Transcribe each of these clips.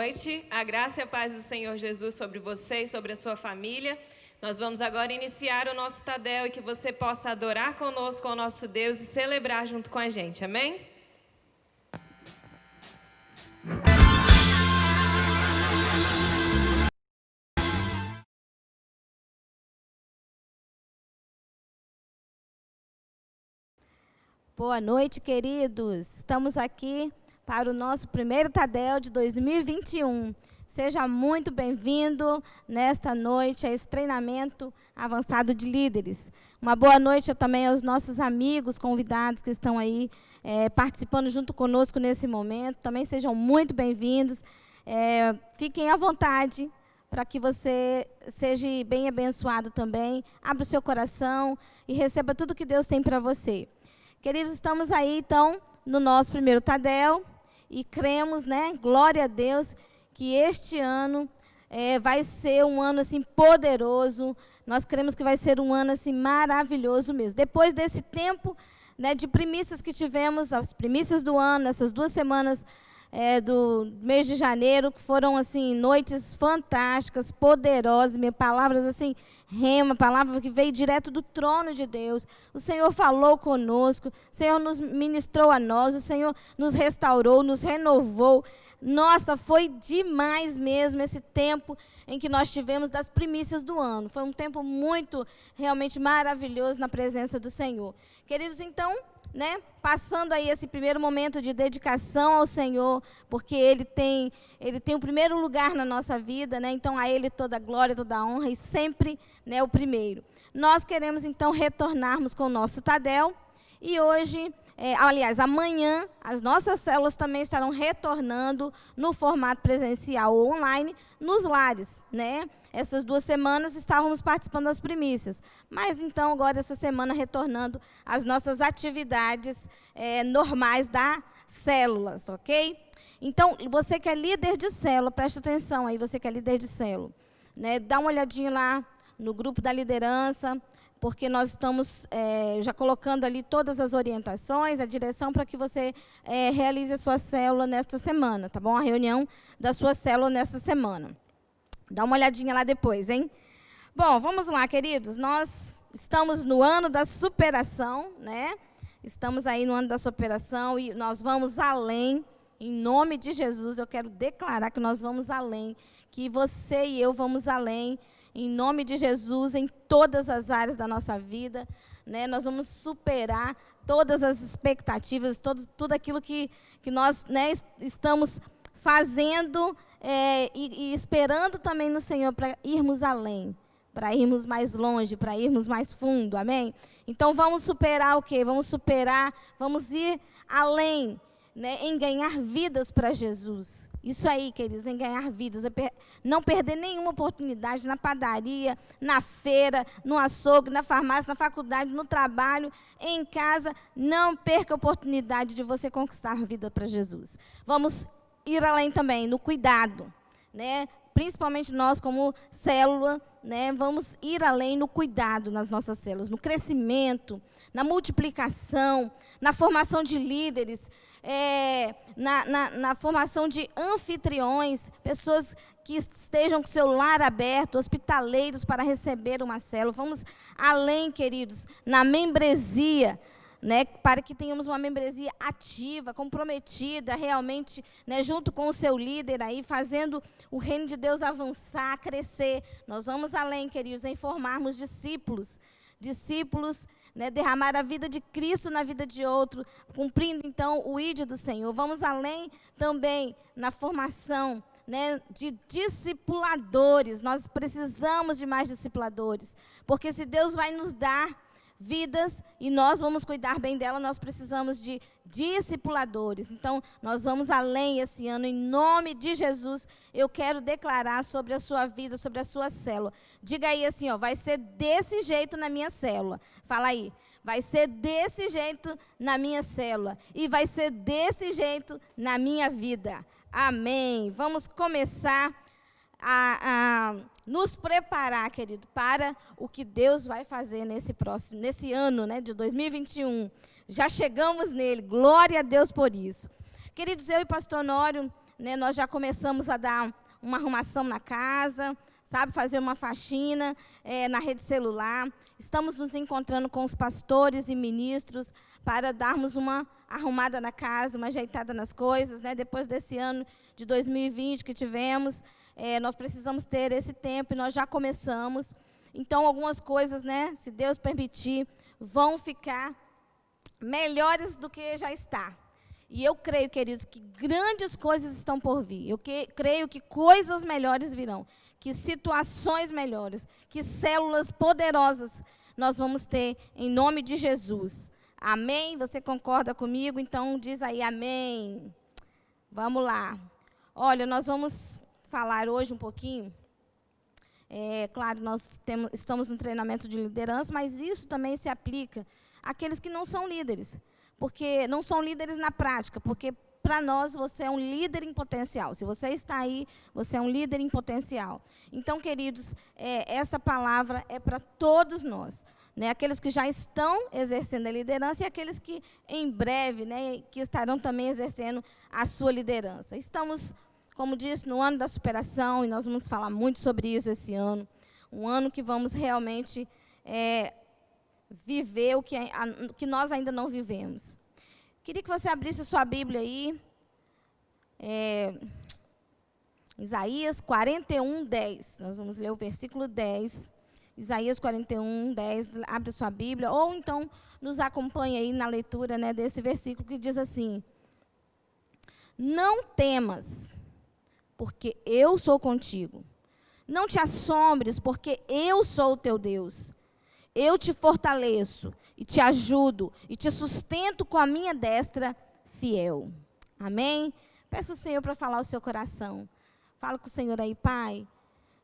noite. A graça e a paz do Senhor Jesus sobre você e sobre a sua família. Nós vamos agora iniciar o nosso Tadel e que você possa adorar conosco ao nosso Deus e celebrar junto com a gente. Amém? Boa noite, queridos. Estamos aqui para o nosso primeiro Tadel de 2021. Seja muito bem-vindo nesta noite a esse treinamento avançado de líderes. Uma boa noite também aos nossos amigos convidados que estão aí participando junto conosco nesse momento. Também sejam muito bem-vindos. Fiquem à vontade para que você seja bem abençoado também. Abra o seu coração e receba tudo que Deus tem para você. Queridos, estamos aí, então, no nosso primeiro Tadel e cremos, né, glória a Deus, que este ano vai ser um ano, assim, poderoso. Nós cremos que vai ser um ano, assim, maravilhoso mesmo. Depois desse tempo, né, de primícias que tivemos, as primícias do ano, essas 2 semanas do mês de janeiro, que foram, assim, noites fantásticas, poderosas, palavras, assim, rema, palavra que veio direto do trono de Deus. O Senhor falou conosco, o Senhor nos ministrou a nós, o Senhor nos restaurou, nos renovou. Nossa, foi demais mesmo esse tempo em que nós tivemos das primícias do ano. Foi um tempo muito, realmente maravilhoso na presença do Senhor. Queridos, então, né, passando aí esse primeiro momento de dedicação ao Senhor, porque Ele tem o primeiro lugar na nossa vida, né, então a Ele toda a glória, toda a honra e sempre, né, o primeiro. Nós queremos então retornarmos com o nosso Tadel e hoje, aliás, amanhã, as nossas células também estarão retornando no formato presencial ou online nos lares, né? Essas 2 semanas estávamos participando das primícias, mas então agora essa semana retornando às nossas atividades normais das células, ok? Então, você que é líder de célula, presta atenção aí, você que é líder de célula, né? Dá uma olhadinha lá no grupo da liderança, porque nós estamos já colocando ali todas as orientações, a direção para que você realize a sua célula nesta semana, tá bom? A reunião da sua célula nesta semana. Dá uma olhadinha lá depois, hein? Bom, vamos lá, queridos. Nós estamos no ano da superação, né? Estamos aí no ano da superação e nós vamos além. Em nome de Jesus, eu quero declarar que nós vamos além, que você e eu vamos além. Em nome de Jesus, em todas as áreas da nossa vida, né? Nós vamos superar todas as expectativas, tudo aquilo que nós, né, estamos fazendo e esperando também no Senhor para irmos além, para irmos mais longe, para irmos mais fundo, amém? Então, vamos superar o quê? Vamos ir além, né, em ganhar vidas para Jesus. Isso aí, queridos, em ganhar vidas, não perder nenhuma oportunidade na padaria, na feira, no açougue, na farmácia, na faculdade, no trabalho, em casa. Não perca a oportunidade de você conquistar vida para Jesus. Vamos ir além também no cuidado, né? Principalmente nós como célula, né? Vamos ir além no cuidado nas nossas células, no crescimento, na multiplicação, na formação de líderes, na formação de anfitriões, pessoas que estejam com seu lar aberto, hospitaleiros para receber uma célula. Vamos além, queridos, na membresia, né, para que tenhamos uma membresia ativa, comprometida, realmente, né, junto com o seu líder aí, fazendo o reino de Deus avançar, crescer. Nós vamos além, queridos, em formarmos discípulos, né, derramar a vida de Cristo na vida de outro, cumprindo, então, o ID do Senhor. Vamos além também na formação, né, de discipuladores. Nós precisamos de mais discipuladores, porque se Deus vai nos dar vidas e nós vamos cuidar bem dela, nós precisamos de discipuladores. Então, nós vamos além esse ano, em nome de Jesus. Eu quero declarar sobre a sua vida, sobre a sua célula. Diga aí assim, ó, vai ser desse jeito na minha célula. Fala aí, vai ser desse jeito na minha célula e vai ser desse jeito na minha vida. Amém. Vamos começar a nos preparar, querido, para o que Deus vai fazer nesse ano, né, de 2021. Já chegamos nele, glória a Deus por isso. Queridos, eu e pastor Honório, né, nós já começamos a dar uma arrumação na casa, sabe, fazer uma faxina na rede celular. Estamos nos encontrando com os pastores e ministros para darmos uma arrumada na casa, uma ajeitada nas coisas, né? Depois desse ano de 2020 que tivemos, nós precisamos ter esse tempo e nós já começamos. Então, algumas coisas, né, se Deus permitir, vão ficar melhores do que já está. E eu creio, queridos, que grandes coisas estão por vir. Eu creio que coisas melhores virão, que situações melhores, que células poderosas nós vamos ter em nome de Jesus. Amém? Você concorda comigo? Então, diz aí amém. Vamos lá. Olha, nós vamos falar hoje um pouquinho. Claro, nós estamos no treinamento de liderança, mas isso também se aplica àqueles que não são líderes. Porque não são líderes na prática, porque para nós você é um líder em potencial. Se você está aí, você é um líder em potencial. Então, queridos, essa palavra é para todos nós, né? Aqueles que já estão exercendo a liderança e aqueles que em breve, né, que estarão também exercendo a sua liderança. Estamos, como disse, no ano da superação, e nós vamos falar muito sobre isso esse ano. Um ano que vamos realmente viver o que nós ainda não vivemos. Queria que você abrisse sua Bíblia aí. Isaías 41, 10. Nós vamos ler o versículo 10. Isaías 41, 10. Abre sua Bíblia. Ou então nos acompanhe aí na leitura, né, desse versículo que diz assim: não temas, porque eu sou contigo. Não te assombres, porque eu sou o teu Deus. Eu te fortaleço e te ajudo e te sustento com a minha destra fiel. Amém? Peço ao Senhor para falar o seu coração. Fala com o Senhor aí, Pai.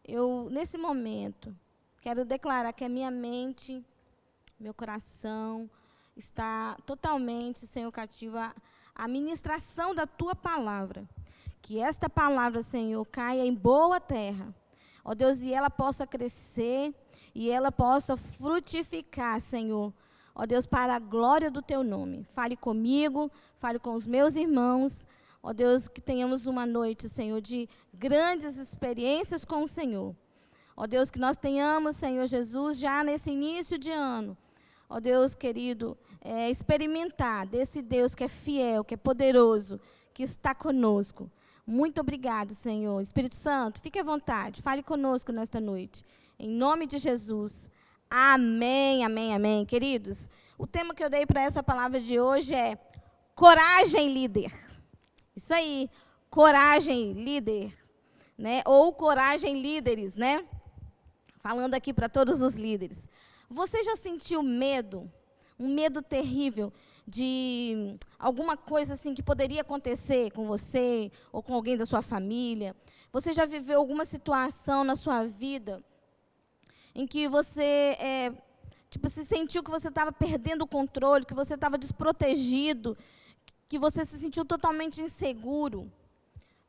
Eu, nesse momento, quero declarar que a minha mente, meu coração, está totalmente, Senhor, cativo à ministração da Tua palavra. Que esta palavra, Senhor, caia em boa terra. Ó Deus, e ela possa crescer e ela possa frutificar, Senhor. Ó Deus, para a glória do Teu nome. Fale comigo, fale com os meus irmãos. Ó Deus, que tenhamos uma noite, Senhor, de grandes experiências com o Senhor. Ó Deus, que nós tenhamos, Senhor Jesus, já nesse início de ano, ó Deus querido, experimentar desse Deus que é fiel, que é poderoso, que está conosco. Muito obrigado, Senhor. Espírito Santo, fique à vontade, fale conosco nesta noite. Em nome de Jesus. Amém, amém, amém. Queridos, o tema que eu dei para essa palavra de hoje é coragem, líder. Isso aí, coragem, líder, né? Ou coragem, líderes, né? Falando aqui para todos os líderes. Você já sentiu medo? Um medo terrível de alguma coisa assim que poderia acontecer com você ou com alguém da sua família? Você já viveu alguma situação na sua vida em que você se sentiu que você estava perdendo o controle, que você estava desprotegido, que você se sentiu totalmente inseguro?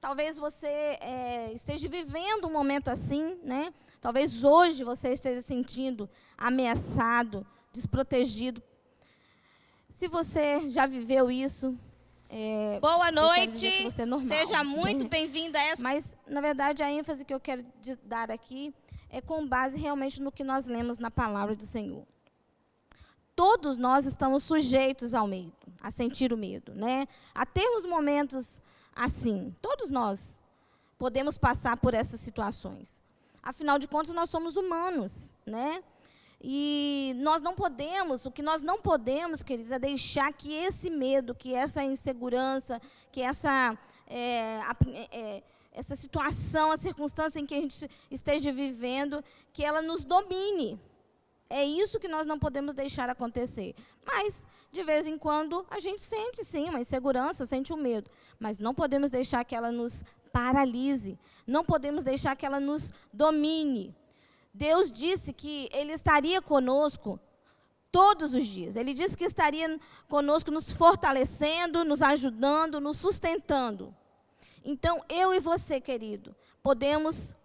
Talvez você esteja vivendo um momento assim, né? Talvez hoje você esteja se sentindo ameaçado, desprotegido. Se você já viveu isso, boa noite, seja muito bem-vindo a essa. Mas, na verdade, a ênfase que eu quero dar aqui é com base realmente no que nós lemos na palavra do Senhor. Todos nós estamos sujeitos ao medo, a sentir o medo, né? A termos momentos assim. Todos nós podemos passar por essas situações. Afinal de contas, nós somos humanos, né? E nós não podemos, o que nós não podemos, queridos, é deixar que esse medo, que essa insegurança, que essa situação, a circunstância em que a gente esteja vivendo, que ela nos domine. É isso que nós não podemos deixar acontecer. Mas, de vez em quando, a gente sente, sim, uma insegurança, sente um medo. Mas não podemos deixar que ela nos paralise. Não podemos deixar que ela nos domine. Deus disse que Ele estaria conosco todos os dias. Ele disse que estaria conosco nos fortalecendo, nos ajudando, nos sustentando. Então, eu e você, querido, podemos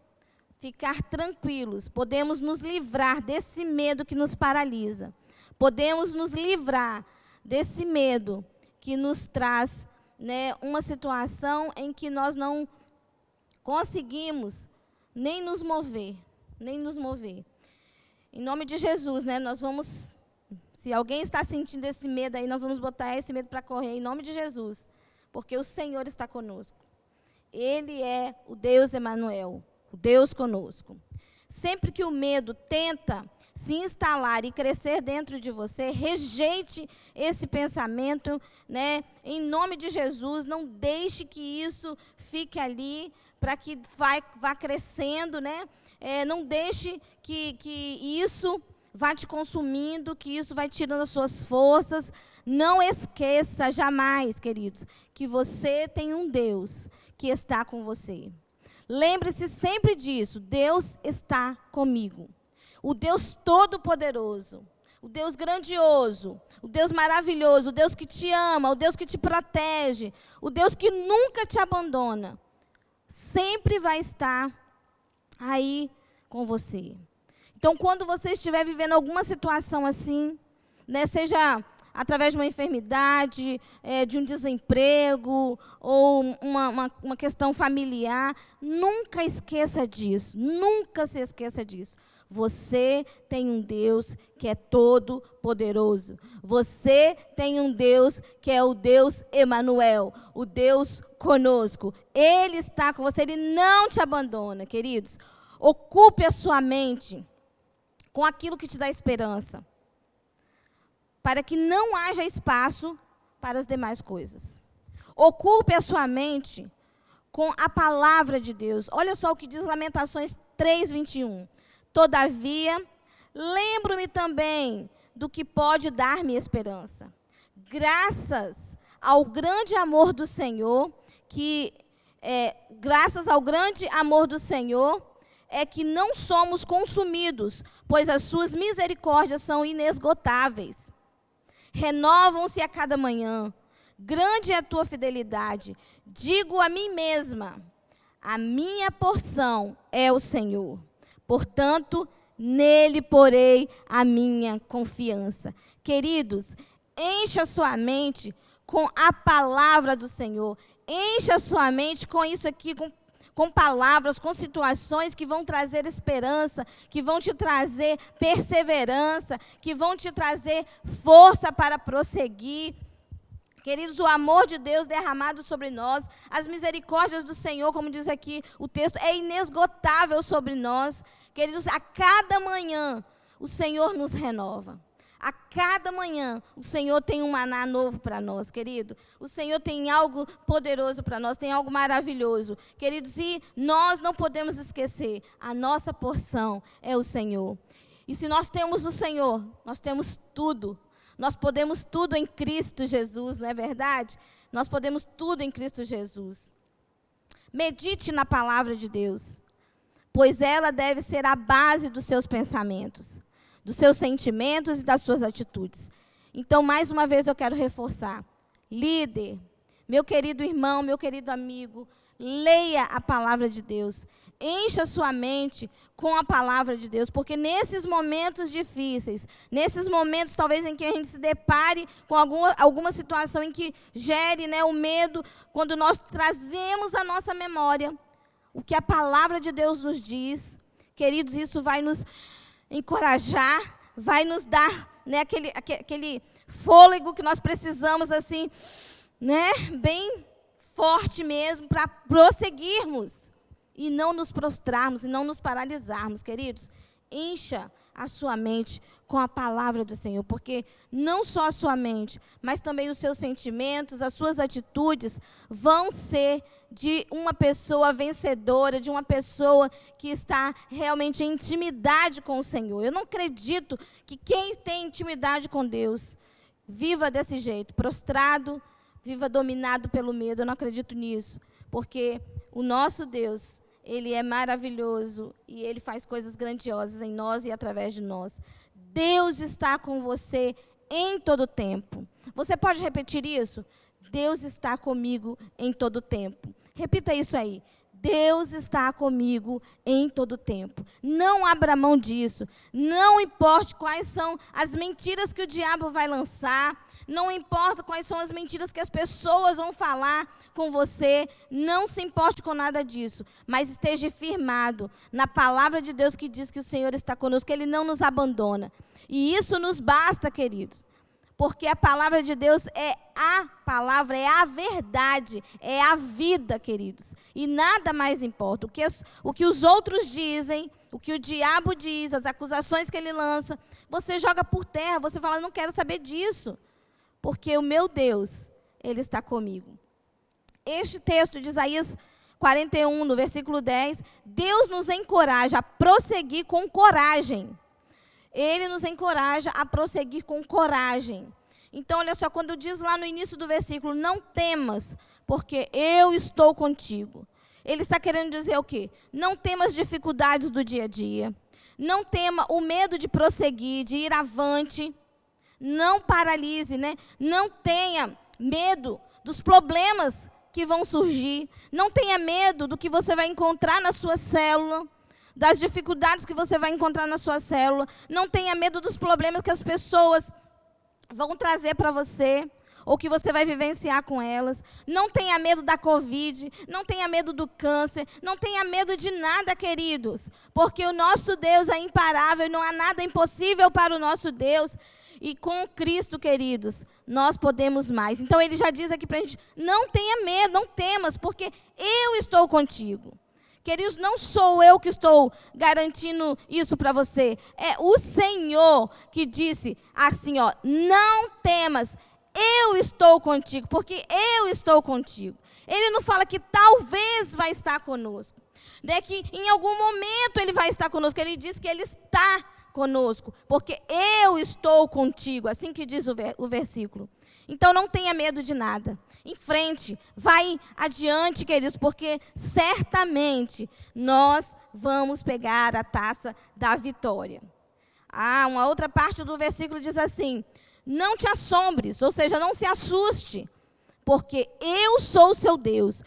ficar tranquilos, podemos nos livrar desse medo que nos paralisa. Podemos nos livrar desse medo que nos traz né, uma situação em que nós não conseguimos nem nos mover. Em nome de Jesus, né, nós vamos, se alguém está sentindo esse medo aí, nós vamos botar esse medo para correr em nome de Jesus, porque o Senhor está conosco. Ele é o Deus Emanuel, o Deus conosco. Sempre que o medo tenta se instalar e crescer dentro de você, rejeite esse pensamento, né? Em nome de Jesus, não deixe que isso fique ali, para que vá crescendo, né? Não deixe que isso vá te consumindo, que isso vai tirando as suas forças. Não esqueça jamais, queridos, que você tem um Deus que está com você. Lembre-se sempre disso, Deus está comigo. O Deus Todo-Poderoso, o Deus grandioso, o Deus maravilhoso, o Deus que te ama, o Deus que te protege, o Deus que nunca te abandona, sempre vai estar aí com você. Então, quando você estiver vivendo alguma situação assim, né, seja através de uma enfermidade, de um desemprego, ou uma questão familiar, nunca esqueça disso, nunca se esqueça disso. Você tem um Deus que é todo poderoso. Você tem um Deus que é o Deus Emanuel, o Deus conosco. Ele está com você, Ele não te abandona, queridos. Ocupe a sua mente com aquilo que te dá esperança, para que não haja espaço para as demais coisas. Ocupe a sua mente com a palavra de Deus. Olha só o que diz Lamentações 3:21. Todavia, lembro-me também do que pode dar-me esperança. Graças ao grande amor do Senhor, graças ao grande amor do Senhor, é que não somos consumidos, pois as suas misericórdias são inesgotáveis. Renovam-se a cada manhã. Grande é a tua fidelidade. Digo a mim mesma, a minha porção é o Senhor. Portanto, nele porei a minha confiança. Queridos, encha sua mente com a palavra do Senhor. Encha sua mente com isso aqui, com palavras, com situações que vão trazer esperança, que vão te trazer perseverança, que vão te trazer força para prosseguir. Queridos, o amor de Deus derramado sobre nós, as misericórdias do Senhor, como diz aqui o texto, é inesgotável sobre nós. Queridos, a cada manhã o Senhor nos renova. A cada manhã o Senhor tem um maná novo para nós, querido. O Senhor tem algo poderoso para nós, tem algo maravilhoso. Queridos, e nós não podemos esquecer, a nossa porção é o Senhor. E se nós temos o Senhor, nós temos tudo. Nós podemos tudo em Cristo Jesus, não é verdade? Nós podemos tudo em Cristo Jesus. Medite na palavra de Deus, pois ela deve ser a base dos seus pensamentos, dos seus sentimentos e das suas atitudes. Então, mais uma vez eu quero reforçar. Líder, meu querido irmão, meu querido amigo, leia a palavra de Deus. Encha sua mente com a palavra de Deus, porque nesses momentos difíceis, nesses momentos talvez em que a gente se depare com alguma situação em que gere, né, o medo, quando nós trazemos à nossa memória o que a palavra de Deus nos diz, queridos, isso vai nos encorajar, vai nos dar, né, aquele fôlego que nós precisamos, assim, né, bem forte mesmo, para prosseguirmos e não nos prostrarmos, e não nos paralisarmos, queridos. Encha a sua mente com a palavra do Senhor, porque não só a sua mente, mas também os seus sentimentos, as suas atitudes vão ser de uma pessoa vencedora, de uma pessoa que está realmente em intimidade com o Senhor. Eu não acredito que quem tem intimidade com Deus viva desse jeito, prostrado, viva dominado pelo medo. Eu não acredito nisso, porque o nosso Deus, Ele é maravilhoso e Ele faz coisas grandiosas em nós e através de nós. Deus está com você em todo tempo. Você pode repetir isso? Deus está comigo em todo tempo. Repita isso aí. Deus está comigo em todo tempo. Não abra mão disso. Não importe quais são as mentiras que o diabo vai lançar. Não importa quais são as mentiras que as pessoas vão falar com você. Não se importe com nada disso. Mas esteja firmado na palavra de Deus que diz que o Senhor está conosco, que Ele não nos abandona. E isso nos basta, queridos. Porque a palavra de Deus é a palavra, é a verdade, é a vida, queridos. E nada mais importa. O que os outros dizem, o que o diabo diz, as acusações que ele lança, você joga por terra, você fala, não quero saber disso. Porque o meu Deus, Ele está comigo. Este texto de Isaías 41, no versículo 10, Deus nos encoraja a prosseguir com coragem. Ele nos encoraja a prosseguir com coragem. Então, olha só, quando diz lá no início do versículo, não temas, porque eu estou contigo. Ele está querendo dizer o quê? Não temas dificuldades do dia a dia. Não tema o medo de prosseguir, de ir avante. Não paralise, né? Não tenha medo dos problemas que vão surgir. Não tenha medo do que você vai encontrar na sua célula. Das dificuldades que você vai encontrar na sua célula. Não tenha medo dos problemas que as pessoas vão trazer para você, ou que você vai vivenciar com elas. Não tenha medo da Covid, não tenha medo do câncer, não tenha medo de nada, queridos. Porque o nosso Deus é imparável, não há nada impossível para o nosso Deus. E com Cristo, queridos, nós podemos mais. Então, ele já diz aqui para a gente, não tenha medo, não temas, porque eu estou contigo. Queridos, não sou eu que estou garantindo isso para você. É o Senhor que disse assim, ó, não temas, eu estou contigo, porque eu estou contigo. Ele não fala que talvez vai estar conosco, né, que em algum momento ele vai estar conosco. Ele diz que ele está conosco, porque eu estou contigo, assim que diz o versículo. Então, não tenha medo de nada. Em frente, vai adiante, queridos, porque certamente nós vamos pegar a taça da vitória. Uma outra parte do versículo diz assim, não te assombres, ou seja, não se assuste, porque eu sou o seu Deus.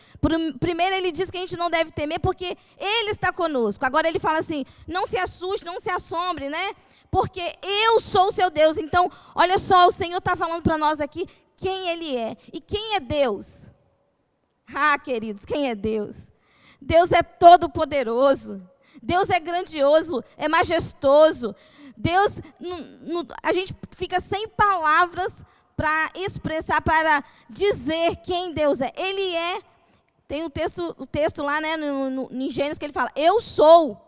Primeiro ele diz que a gente não deve temer, porque Ele está conosco. Agora ele fala assim, não se assuste, não se assombre, né? Porque eu sou o seu Deus. Então, olha só, o Senhor está falando para nós aqui quem Ele é. E quem é Deus? Queridos, quem é Deus? Deus é todo poderoso. Deus é grandioso, é majestoso. Deus, a gente fica sem palavras para expressar, para dizer quem Deus é. Ele é, tem o texto lá, né, em Gênesis, que ele fala, eu sou.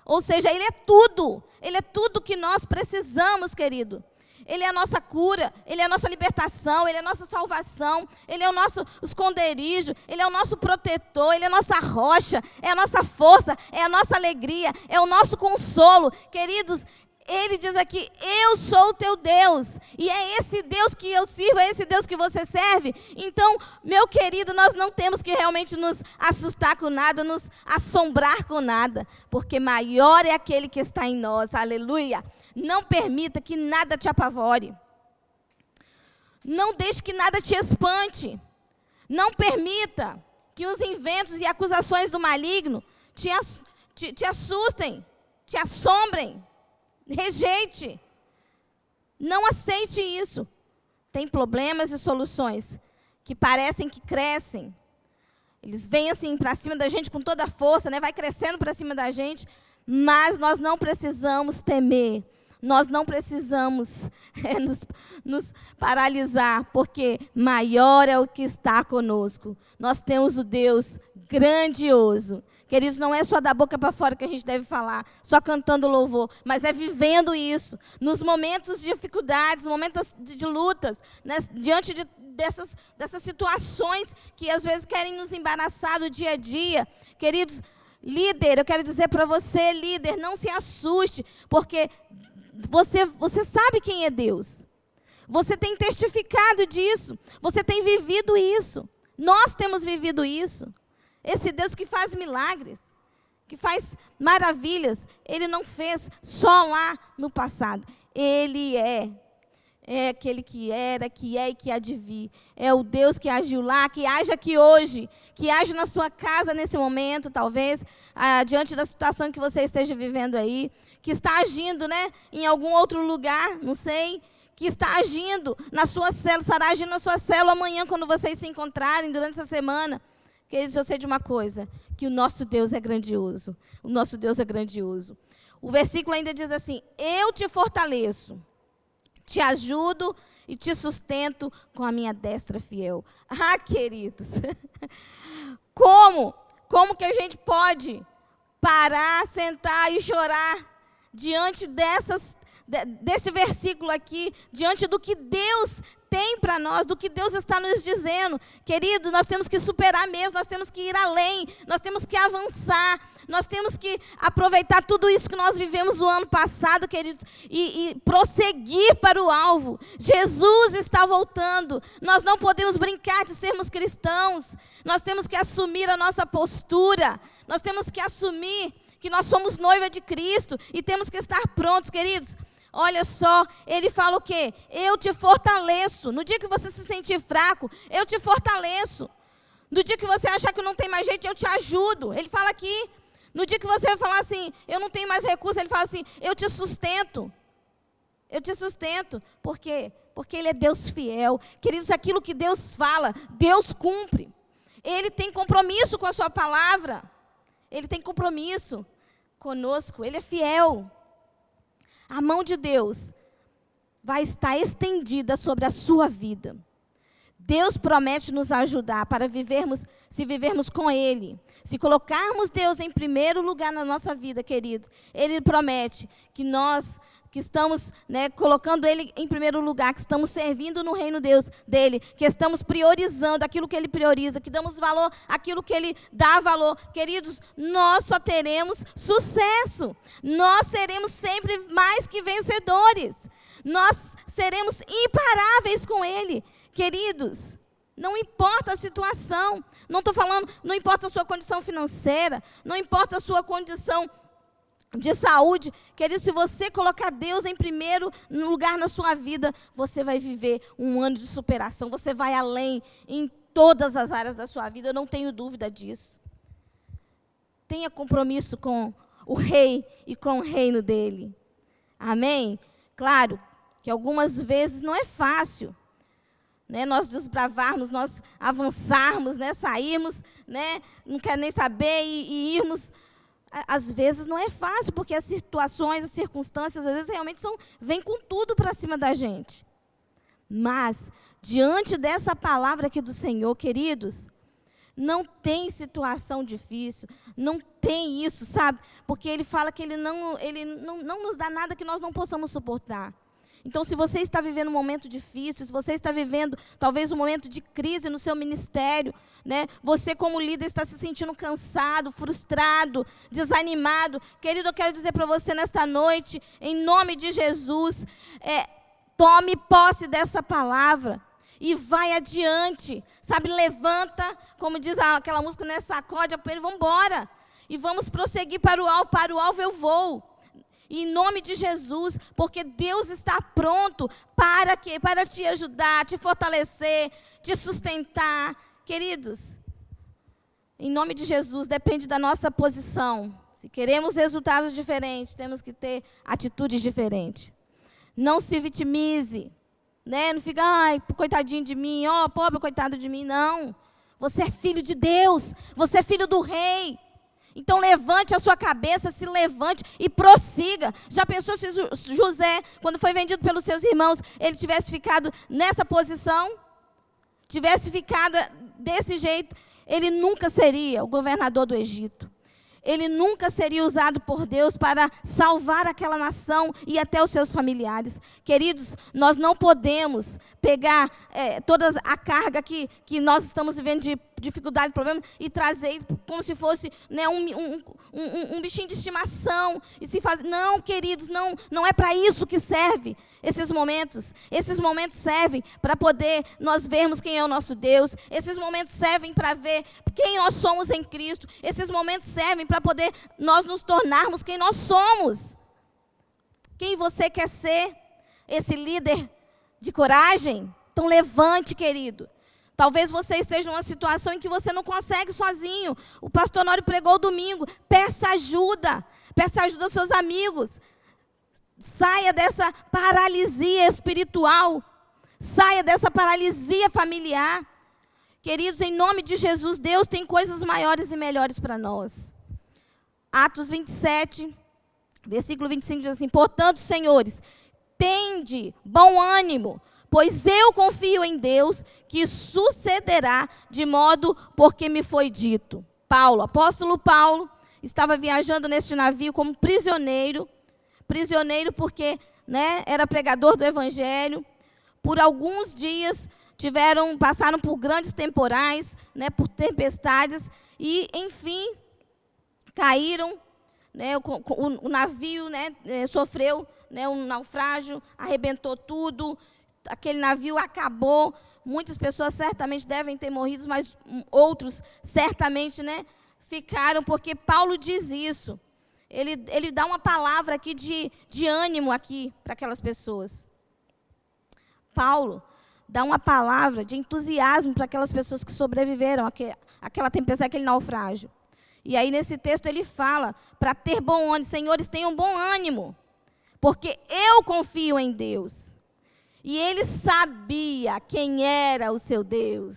Ou seja, Ele é tudo. Ele é tudo que nós precisamos, querido. Ele é a nossa cura, Ele é a nossa libertação, Ele é a nossa salvação, Ele é o nosso esconderijo, Ele é o nosso protetor, Ele é a nossa rocha, é a nossa força, é a nossa alegria, é o nosso consolo. Queridos, Ele diz aqui, eu sou o teu Deus, e é esse Deus que eu sirvo, é esse Deus que você serve. Então, meu querido, nós não temos que realmente nos assustar com nada, nos assombrar com nada, porque maior é aquele que está em nós, aleluia. Não permita que nada te apavore. Não deixe que nada te espante. Não permita que os inventos e acusações do maligno te assustem, te assombrem. Rejeite. Não aceite isso. Tem problemas e soluções que parecem que crescem. Eles vêm assim para cima da gente com toda a força, né? Vai crescendo para cima da gente, mas nós não precisamos temer. Nós não precisamos nos paralisar, porque maior é o que está conosco. Nós temos o Deus grandioso. Queridos, não é só da boca para fora que a gente deve falar, só cantando louvor, mas é vivendo isso. Nos momentos de dificuldades, nos momentos de lutas, né, diante dessas situações que às vezes querem nos embaraçar no dia a dia. Queridos, líder, eu quero dizer para você, líder, não se assuste, porque você sabe quem é Deus. Você tem testificado disso. Você tem vivido isso. Nós temos vivido isso. Esse Deus que faz milagres, que faz maravilhas, Ele não fez só lá no passado. Ele é É aquele que era, que é e que há de vir. É o Deus que agiu lá, que age aqui hoje, que age na sua casa nesse momento, talvez, diante da situação que você esteja vivendo aí, que está agindo, né, em algum outro lugar, não sei, que está agindo na sua célula, estará agindo na sua célula amanhã, quando vocês se encontrarem durante essa semana. Queridos, eu sei de uma coisa, que o nosso Deus é grandioso. O nosso Deus é grandioso. O versículo ainda diz assim: eu te fortaleço, te ajudo e te sustento com a minha destra fiel. Ah, queridos, como que a gente pode parar, sentar e chorar diante desse versículo aqui, diante do que Deus tem para nós, do que Deus está nos dizendo? Querido, nós temos que superar mesmo, nós temos que ir além, nós temos que avançar, nós temos que aproveitar tudo isso que nós vivemos no ano passado, queridos, e prosseguir para o alvo. Jesus está voltando, nós não podemos brincar de sermos cristãos, nós temos que assumir a nossa postura, nós temos que assumir que nós somos noiva de Cristo e temos que estar prontos, queridos. Olha só, ele fala o quê? Eu te fortaleço. No dia que você se sentir fraco, eu te fortaleço. No dia que você achar que não tem mais jeito, eu te ajudo. Ele fala aqui. No dia que você vai falar assim, eu não tenho mais recurso, ele fala assim, eu te sustento. Eu te sustento. Por quê? Porque ele é Deus fiel. Queridos, aquilo que Deus fala, Deus cumpre. Ele tem compromisso com a sua palavra. Ele tem compromisso conosco. Ele é fiel. A mão de Deus vai estar estendida sobre a sua vida. Deus promete nos ajudar para vivermos, se vivermos com Ele. Se colocarmos Deus em primeiro lugar na nossa vida, querido, Ele promete que nós que estamos, né, colocando Ele em primeiro lugar, que estamos servindo no reino dele, que estamos priorizando aquilo que Ele prioriza, que damos valor àquilo que Ele dá valor. Queridos, nós só teremos sucesso. Nós seremos sempre mais que vencedores. Nós seremos imparáveis com Ele. Queridos, não importa a situação. Não estou falando, não importa a sua condição financeira, não importa a sua condição de saúde. Querido, se você colocar Deus em primeiro lugar na sua vida, você vai viver um ano de superação. Você vai além em todas as áreas da sua vida, eu não tenho dúvida disso. Tenha compromisso com o Rei e com o reino dele. Amém? Claro que algumas vezes não é fácil, né, nós desbravarmos, nós avançarmos, né, sairmos, né, não quer nem saber e irmos. Às vezes não é fácil, porque as situações, as circunstâncias, às vezes realmente vêm com tudo para cima da gente. Mas, diante dessa palavra aqui do Senhor, queridos, não tem situação difícil, não tem isso, sabe? Porque Ele fala que Ele não nos dá nada que nós não possamos suportar. Então, se você está vivendo um momento difícil, se você está vivendo talvez um momento de crise no seu ministério, né? Você como líder está se sentindo cansado, frustrado, desanimado. Querido, eu quero dizer para você nesta noite, em nome de Jesus, tome posse dessa palavra e vai adiante, sabe? Levanta, como diz aquela música, né? Sacode a poeira, vamos embora. E vamos prosseguir para o alvo eu vou. Em nome de Jesus, porque Deus está pronto para quê? Para te ajudar, te fortalecer, te sustentar. Queridos, em nome de Jesus, depende da nossa posição. Se queremos resultados diferentes, temos que ter atitudes diferentes. Não se vitimize, né? Não fica, ai, coitadinho de mim, pobre coitado de mim. Não, você é filho de Deus, você é filho do Rei. Então, levante a sua cabeça, se levante e prossiga. Já pensou se José, quando foi vendido pelos seus irmãos, ele tivesse ficado nessa posição? Tivesse ficado desse jeito? Ele nunca seria o governador do Egito. Ele nunca seria usado por Deus para salvar aquela nação e até os seus familiares. Queridos, nós não podemos pegar toda a carga que nós estamos vivendo de dificuldade, problema, e trazer como se fosse, né, um bichinho de estimação. E se faz... Não, queridos, não é para isso que serve esses momentos. Esses momentos servem para poder nós vermos quem é o nosso Deus. Esses momentos servem para ver quem nós somos em Cristo. Esses momentos servem para poder nós nos tornarmos quem nós somos. Quem você quer ser? Esse líder de coragem? Então levante, querido. Talvez você esteja numa situação em que você não consegue sozinho. O pastor Nório pregou domingo. Peça ajuda. Peça ajuda aos seus amigos. Saia dessa paralisia espiritual. Saia dessa paralisia familiar. Queridos, em nome de Jesus, Deus tem coisas maiores e melhores para nós. Atos 27, versículo 25 diz assim: portanto, senhores, tende bom ânimo, pois eu confio em Deus, que sucederá de modo porque me foi dito. Paulo, apóstolo Paulo, estava viajando neste navio como prisioneiro porque, era pregador do evangelho. Por alguns dias passaram por grandes temporais, por tempestades, e, enfim, caíram, o navio sofreu um naufrágio, arrebentou tudo, aquele navio acabou. Muitas pessoas certamente devem ter morrido, mas outros certamente ficaram, porque Paulo diz isso. Ele dá uma palavra aqui de ânimo aqui para aquelas pessoas. Paulo dá uma palavra de entusiasmo para aquelas pessoas que sobreviveram àquela tempestade, àquele naufrágio. E aí, nesse texto, ele fala para ter bom ânimo. Senhores, tenham bom ânimo, porque eu confio em Deus. E ele sabia quem era o seu Deus.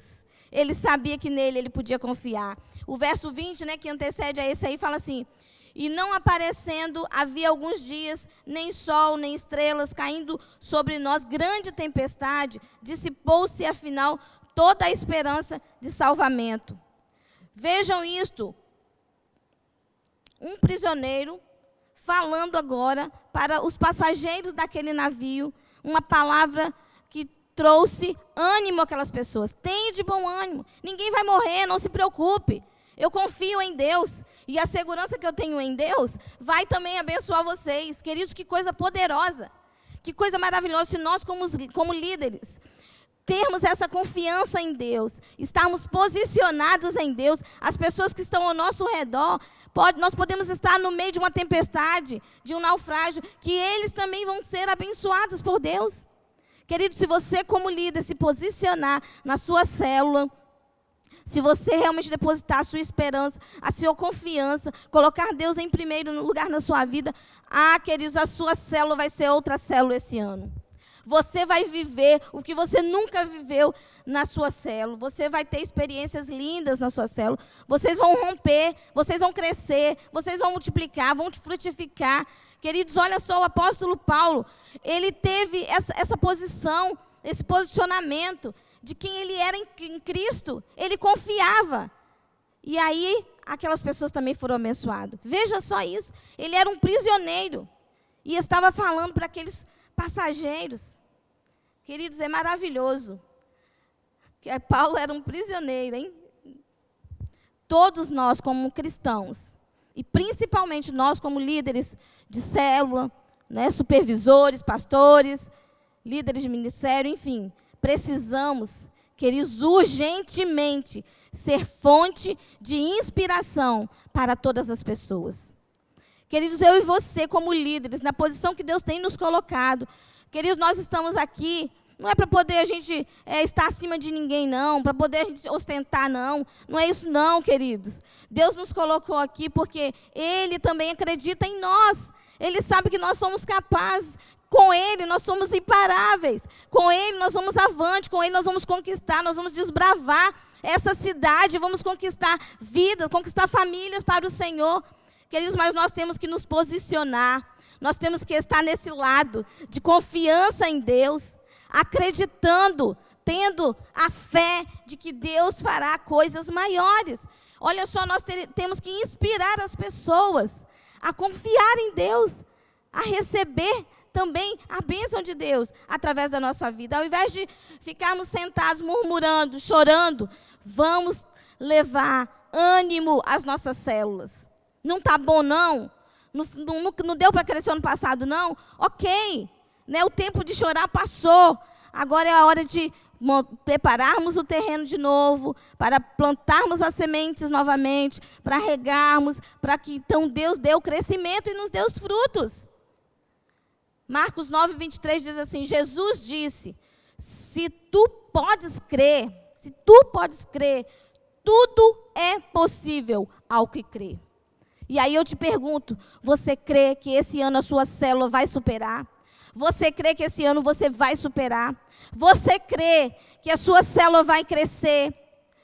Ele sabia que nele ele podia confiar. O verso 20, que antecede a esse aí, fala assim: e não aparecendo, havia alguns dias, nem sol, nem estrelas, caindo sobre nós grande tempestade, dissipou-se, afinal, toda a esperança de salvamento. Vejam isto. Um prisioneiro falando agora para os passageiros daquele navio, uma palavra que trouxe ânimo àquelas pessoas. Tenha de bom ânimo. Ninguém vai morrer, não se preocupe. Eu confio em Deus. E a segurança que eu tenho em Deus vai também abençoar vocês. Queridos, que coisa poderosa. Que coisa maravilhosa. Se nós, como líderes, termos essa confiança em Deus, estarmos posicionados em Deus, as pessoas que estão ao nosso redor, nós podemos estar no meio de uma tempestade, de um naufrágio, que eles também vão ser abençoados por Deus. Querido, se você como líder se posicionar na sua célula, se você realmente depositar a sua esperança, a sua confiança, colocar Deus em primeiro lugar na sua vida, queridos, a sua célula vai ser outra célula esse ano. Você vai viver o que você nunca viveu na sua célula. Você vai ter experiências lindas na sua célula. Vocês vão romper, vocês vão crescer, vocês vão multiplicar, vão frutificar. Queridos, olha só, o apóstolo Paulo, ele teve essa posição, esse posicionamento de quem ele era em Cristo. Ele confiava. E aí, aquelas pessoas também foram abençoadas. Veja só isso. Ele era um prisioneiro e estava falando para aqueles passageiros. Queridos, é maravilhoso. Paulo era um prisioneiro, hein? Todos nós, como cristãos, e principalmente nós, como líderes de célula, supervisores, pastores, líderes de ministério, enfim, precisamos, queridos, urgentemente ser fonte de inspiração para todas as pessoas. Queridos, eu e você, como líderes, na posição que Deus tem nos colocado, queridos, nós estamos aqui, não é para poder a gente estar acima de ninguém, não, para poder a gente ostentar, não. Não é isso, não, queridos. Deus nos colocou aqui porque Ele também acredita em nós. Ele sabe que nós somos capazes. Com Ele nós somos imparáveis. Com Ele nós vamos avante. Com Ele nós vamos conquistar, nós vamos desbravar essa cidade, vamos conquistar vidas, conquistar famílias para o Senhor. Queridos, mas nós temos que nos posicionar. Nós temos que estar nesse lado de confiança em Deus, acreditando, tendo a fé de que Deus fará coisas maiores. Olha só, nós temos que inspirar as pessoas a confiar em Deus, a receber também a bênção de Deus através da nossa vida. Ao invés de ficarmos sentados, murmurando, chorando, vamos levar ânimo às nossas células. Não está bom, não? Não deu para crescer ano passado, não? Ok. O tempo de chorar passou. Agora é a hora de prepararmos o terreno de novo, para plantarmos as sementes novamente, para regarmos, para que então Deus dê o crescimento e nos dê os frutos. Marcos 9, 23 diz assim: Jesus disse: se tu podes crer, tudo é possível ao que crê. E aí eu te pergunto, você crê que esse ano a sua célula vai superar? Você crê que esse ano você vai superar? Você crê que a sua célula vai crescer?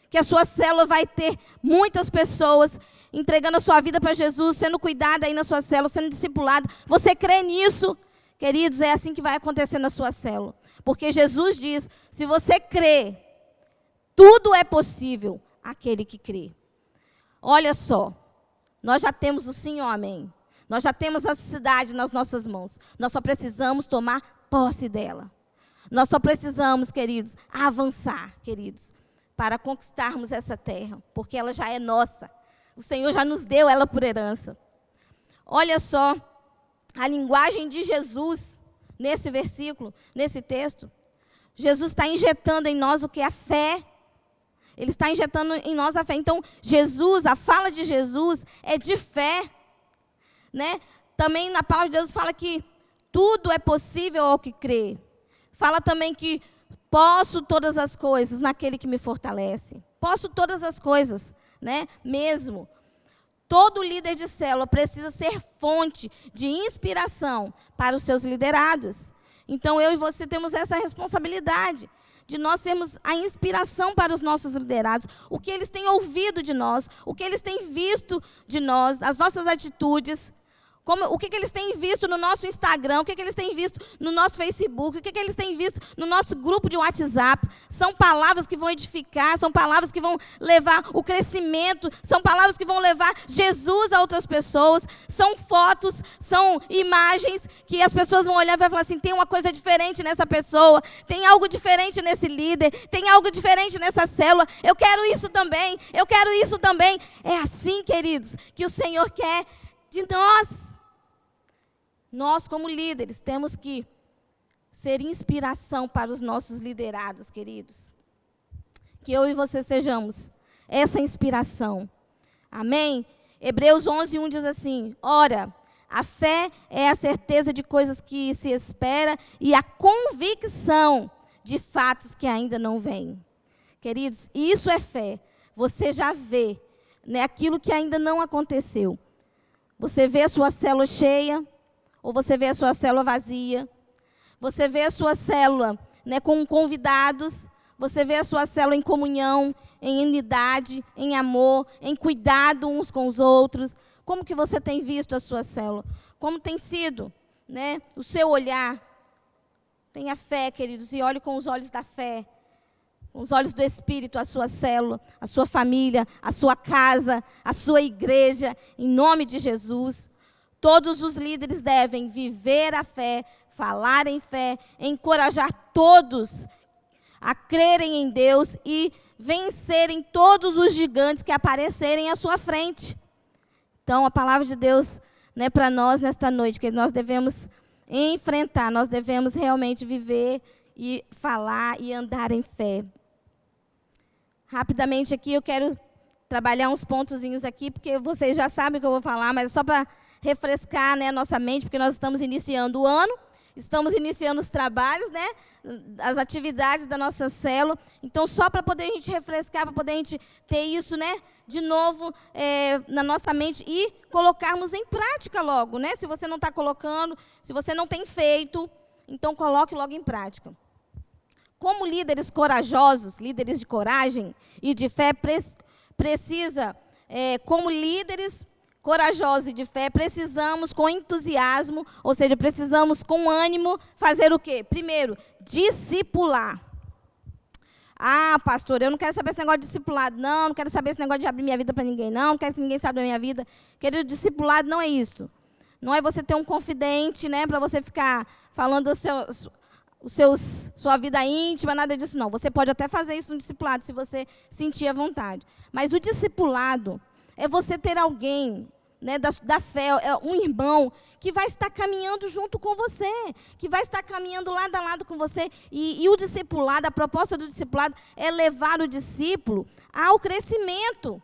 Que a sua célula vai ter muitas pessoas entregando a sua vida para Jesus, sendo cuidada aí na sua célula, sendo discipulada? Você crê nisso? Queridos, é assim que vai acontecer na sua célula. Porque Jesus diz, se você crê, tudo é possível àquele que crê. Olha só, nós já temos o sim ou amém. Nós já temos a cidade nas nossas mãos. Nós só precisamos tomar posse dela. Nós só precisamos, queridos, avançar, queridos, para conquistarmos essa terra, porque ela já é nossa. O Senhor já nos deu ela por herança. Olha só a linguagem de Jesus nesse versículo, nesse texto. Jesus está injetando em nós o que é a fé. Ele está injetando em nós a fé. Então, Jesus, a fala de Jesus é de fé. Né? Também na palavra de Deus fala que tudo é possível ao que crê. Fala também que posso todas as coisas naquele que me fortalece. Posso todas as coisas, né? Mesmo. Todo líder de célula precisa ser fonte de inspiração para os seus liderados. Então, eu e você temos essa responsabilidade de nós sermos a inspiração para os nossos liderados. O que eles têm ouvido de nós, o que eles têm visto de nós, as nossas atitudes. O que eles têm visto no nosso Instagram, o que eles têm visto no nosso Facebook, o que eles têm visto no nosso grupo de WhatsApp. São palavras que vão edificar, são palavras que vão levar o crescimento, são palavras que vão levar Jesus a outras pessoas. São fotos, são imagens que as pessoas vão olhar e vão falar assim, tem uma coisa diferente nessa pessoa, tem algo diferente nesse líder, tem algo diferente nessa célula. Eu quero isso também, eu quero isso também. É assim, queridos, que o Senhor quer de nós. Nós, como líderes, temos que ser inspiração para os nossos liderados, queridos. Que eu e você sejamos essa inspiração. Amém? Hebreus 11:1 diz assim, ora, a fé é a certeza de coisas que se espera e a convicção de fatos que ainda não vêm. Queridos, isso é fé. Você já vê, né, aquilo que ainda não aconteceu. Você vê a sua célula cheia, ou você vê a sua célula vazia. Você vê a sua célula, né, com convidados. Você vê a sua célula em comunhão, em unidade, em amor, em cuidado uns com os outros. Como que você tem visto a sua célula? Como tem sido, né, o seu olhar? Tenha fé, queridos, e olhe com os olhos da fé. Com os olhos do Espírito, a sua célula, a sua família, a sua casa, a sua igreja, em nome de Jesus. Todos os líderes devem viver a fé, falar em fé, encorajar todos a crerem em Deus e vencerem todos os gigantes que aparecerem à sua frente. Então, a palavra de Deus, né, para nós nesta noite, que nós devemos enfrentar, nós devemos realmente viver e falar e andar em fé. Rapidamente aqui eu quero trabalhar uns pontozinhos aqui, porque vocês já sabem o que eu vou falar, mas é só para refrescar, né, a nossa mente, porque nós estamos iniciando o ano, estamos iniciando os trabalhos, né, as atividades da nossa célula. Então, só para poder a gente refrescar, para poder a gente ter isso, né, de novo na nossa mente e colocarmos em prática logo, né? Se você não está colocando, se você não tem feito, então coloque logo em prática. Como líderes corajosos, líderes de coragem e de fé, como líderes corajosos e de fé, precisamos com entusiasmo, ou seja, precisamos com ânimo, fazer o quê? Primeiro, discipular. Ah, pastor, eu não quero saber esse negócio de discipulado, não quero saber esse negócio de abrir minha vida para ninguém, não quero que ninguém saiba da minha vida. Querido, discipulado não é isso. Não é você ter um confidente, né, para você ficar falando sua vida íntima, nada disso, não. Você pode até fazer isso no discipulado, se você sentir à vontade. Mas o discipulado é você ter alguém, né, da fé, um irmão que vai estar caminhando junto com você, que vai estar caminhando lado a lado com você. E o discipulado, a proposta do discipulado é levar o discípulo ao crescimento,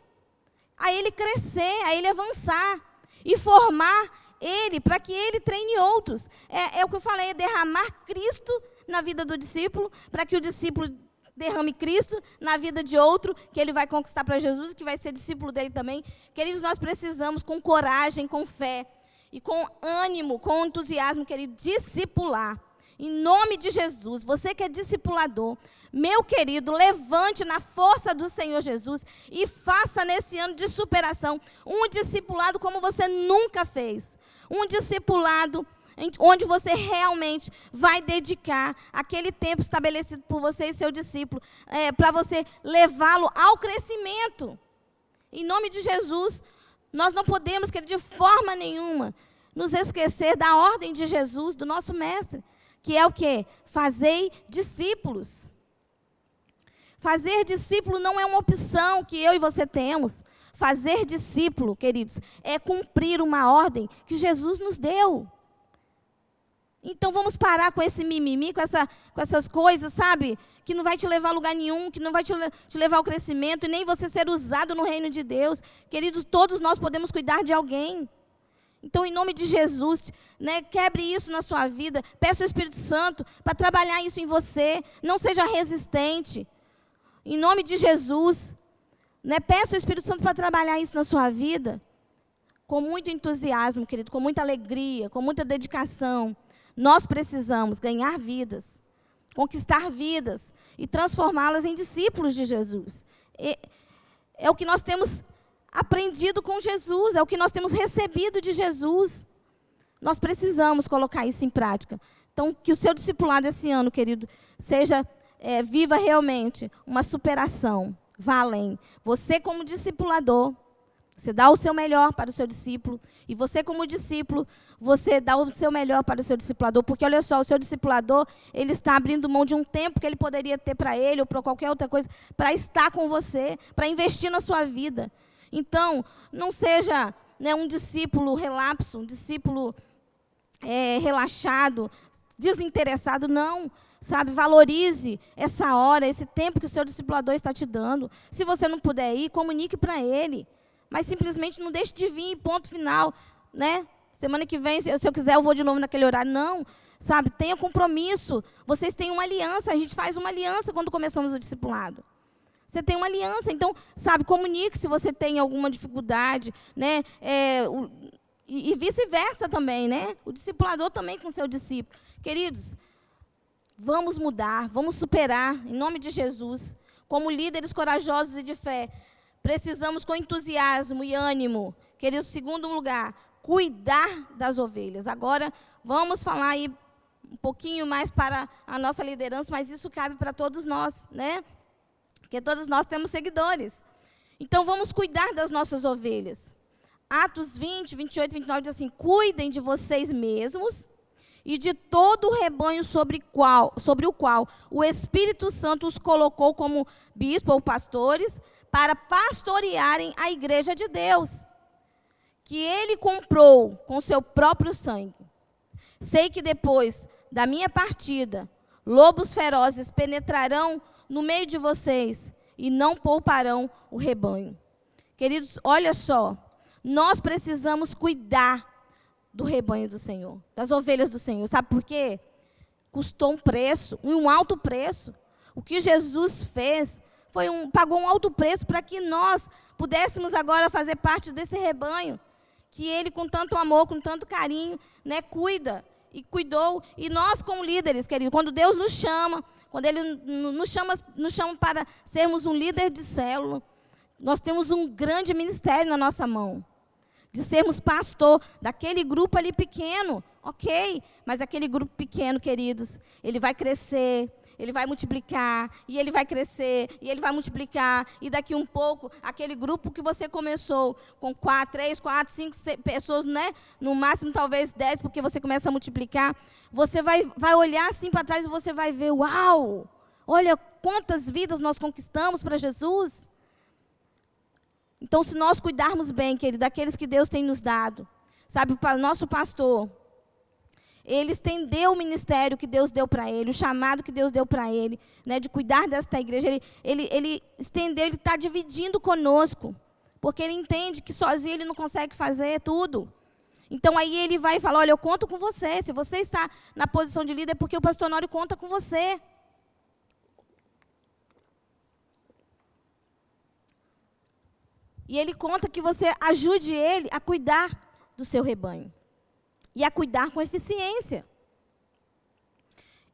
a ele crescer, a ele avançar e formar ele para que ele treine outros. É o que eu falei, é derramar Cristo na vida do discípulo, para que o discípulo derrame Cristo na vida de outro, que ele vai conquistar para Jesus, que vai ser discípulo dele também. Queridos, nós precisamos, com coragem, com fé, e com ânimo, com entusiasmo, querido, discipular. Em nome de Jesus, você que é discipulador, meu querido, levante na força do Senhor Jesus e faça nesse ano de superação um discipulado como você nunca fez. Um discipulado onde você realmente vai dedicar aquele tempo estabelecido por você e seu discípulo, para você levá-lo ao crescimento. Em nome de Jesus, nós não podemos, querido, de forma nenhuma, nos esquecer da ordem de Jesus, do nosso mestre, que é o quê? Fazei discípulos. Fazer discípulo não é uma opção que eu e você temos. Fazer discípulo, queridos, é cumprir uma ordem que Jesus nos deu. Então vamos parar com esse mimimi, com essas coisas, sabe? Que não vai te levar a lugar nenhum, que não vai te levar ao crescimento, e nem você ser usado no reino de Deus. Queridos, todos nós podemos cuidar de alguém. Então, em nome de Jesus, né, quebre isso na sua vida. Peça ao Espírito Santo para trabalhar isso em você. Não seja resistente. Em nome de Jesus, né, peça ao Espírito Santo para trabalhar isso na sua vida. Com muito entusiasmo, querido, com muita alegria, com muita dedicação. Nós precisamos ganhar vidas, conquistar vidas e transformá-las em discípulos de Jesus. É o que nós temos aprendido com Jesus, é o que nós temos recebido de Jesus. Nós precisamos colocar isso em prática. Então, que o seu discipulado esse ano, querido, seja, viva realmente uma superação, vá além. Você como discipulador, você dá o seu melhor para o seu discípulo, e você como discípulo, você dá o seu melhor para o seu discipulador, porque olha só, o seu discipulador, ele está abrindo mão de um tempo que ele poderia ter para ele, ou para qualquer outra coisa, para estar com você, para investir na sua vida. Então, não seja, né, um discípulo relapso, um discípulo relaxado, desinteressado, não. Sabe, valorize essa hora, esse tempo que o seu discipulador está te dando. Se você não puder ir, comunique para ele. Mas simplesmente não deixe de vir, ponto final. Né? Semana que vem, se eu quiser, eu vou de novo naquele horário. Não, sabe, tenha compromisso. Vocês têm uma aliança, a gente faz uma aliança quando começamos o discipulado. Você tem uma aliança, então, sabe, comunique se você tem alguma dificuldade, né? E vice-versa também, né? O discipulador também com o seu discípulo. Queridos, vamos mudar, vamos superar, em nome de Jesus. Como líderes corajosos e de fé, precisamos com entusiasmo e ânimo. Queridos, segundo lugar, cuidar das ovelhas. Agora, vamos falar aí um pouquinho mais para a nossa liderança, mas isso cabe para todos nós, né? Porque todos nós temos seguidores. Então, vamos cuidar das nossas ovelhas. Atos 20, 28, 29 diz assim: cuidem de vocês mesmos e de todo o rebanho sobre o qual o Espírito Santo os colocou como bispo ou pastores, para pastorearem a igreja de Deus, que ele comprou com seu próprio sangue. Sei que depois da minha partida, lobos ferozes penetrarão no meio de vocês e não pouparão o rebanho. Queridos, olha só, nós precisamos cuidar do rebanho do Senhor, das ovelhas do Senhor. Sabe por quê? Custou um preço, um alto preço. O que Jesus fez pagou um alto preço para que nós pudéssemos agora fazer parte desse rebanho, que ele com tanto amor, com tanto carinho, né, cuida e cuidou. E nós como líderes, querido, quando Deus nos chama, quando Ele nos chama para sermos um líder de célula, nós temos um grande ministério na nossa mão, de sermos pastor daquele grupo ali pequeno, ok, mas aquele grupo pequeno, queridos, ele vai crescer, ele vai multiplicar, e ele vai crescer, e ele vai multiplicar, e daqui um pouco, aquele grupo que você começou com 3, 4, 5 pessoas, né? No máximo talvez 10, porque você começa a multiplicar, você vai olhar assim para trás e você vai ver, uau, olha quantas vidas nós conquistamos para Jesus. Então, se nós cuidarmos bem, querido, daqueles que Deus tem nos dado, sabe, para o nosso pastor, ele estendeu o ministério que Deus deu para ele, o chamado que Deus deu para ele, né, de cuidar desta igreja. Ele estendeu, ele está dividindo conosco, porque ele entende que sozinho ele não consegue fazer tudo. Então, aí ele vai e fala, olha, eu conto com você. Se você está na posição de líder, é porque o pastor Honório conta com você. E ele conta que você ajude ele a cuidar do seu rebanho. E a cuidar com eficiência.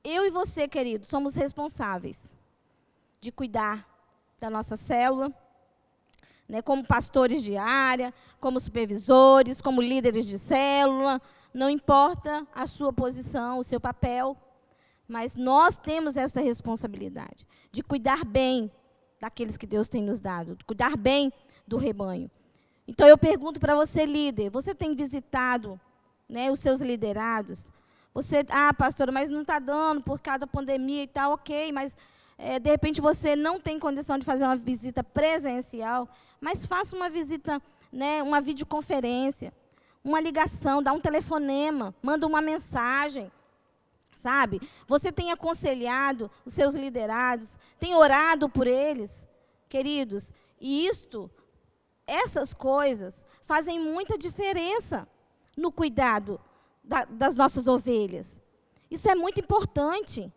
Eu e você, querido, somos responsáveis de cuidar da nossa célula, né, como pastores de área, como supervisores, como líderes de célula. Não importa a sua posição, o seu papel, mas nós temos essa responsabilidade de cuidar bem daqueles que Deus tem nos dado, de cuidar bem do rebanho. Então, eu pergunto para você, líder, você tem visitado, né, os seus liderados? Você, pastora, mas não está dando por causa da pandemia e tal, ok, mas de repente você não tem condição de fazer uma visita presencial, mas faça uma visita, né, uma videoconferência, uma ligação, dá um telefonema, manda uma mensagem, sabe? Você tem aconselhado os seus liderados, tem orado por eles, queridos, e essas coisas fazem muita diferença no cuidado das nossas ovelhas. Isso é muito importante.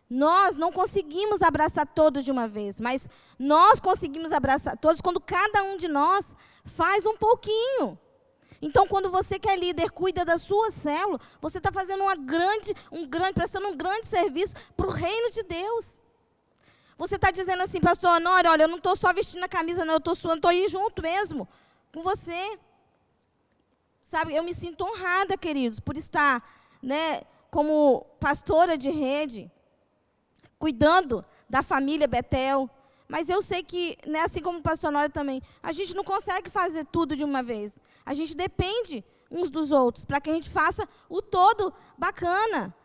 Nós não conseguimos abraçar todos de uma vez, mas nós conseguimos abraçar todos quando cada um de nós faz um pouquinho. Então, quando você que é líder cuida da sua célula, você está fazendo prestando um grande serviço para o reino de Deus. Você está dizendo assim, pastor Honório, olha, eu não estou só vestindo a camisa, não, eu estou suando, estou aí junto mesmo com você. Sabe, eu me sinto honrada, queridos, por estar, né, como pastora de rede, cuidando da família Betel. Mas eu sei que, né, assim como o pastor Honório também, a gente não consegue fazer tudo de uma vez. A gente depende uns dos outros, para que a gente faça o todo bacana.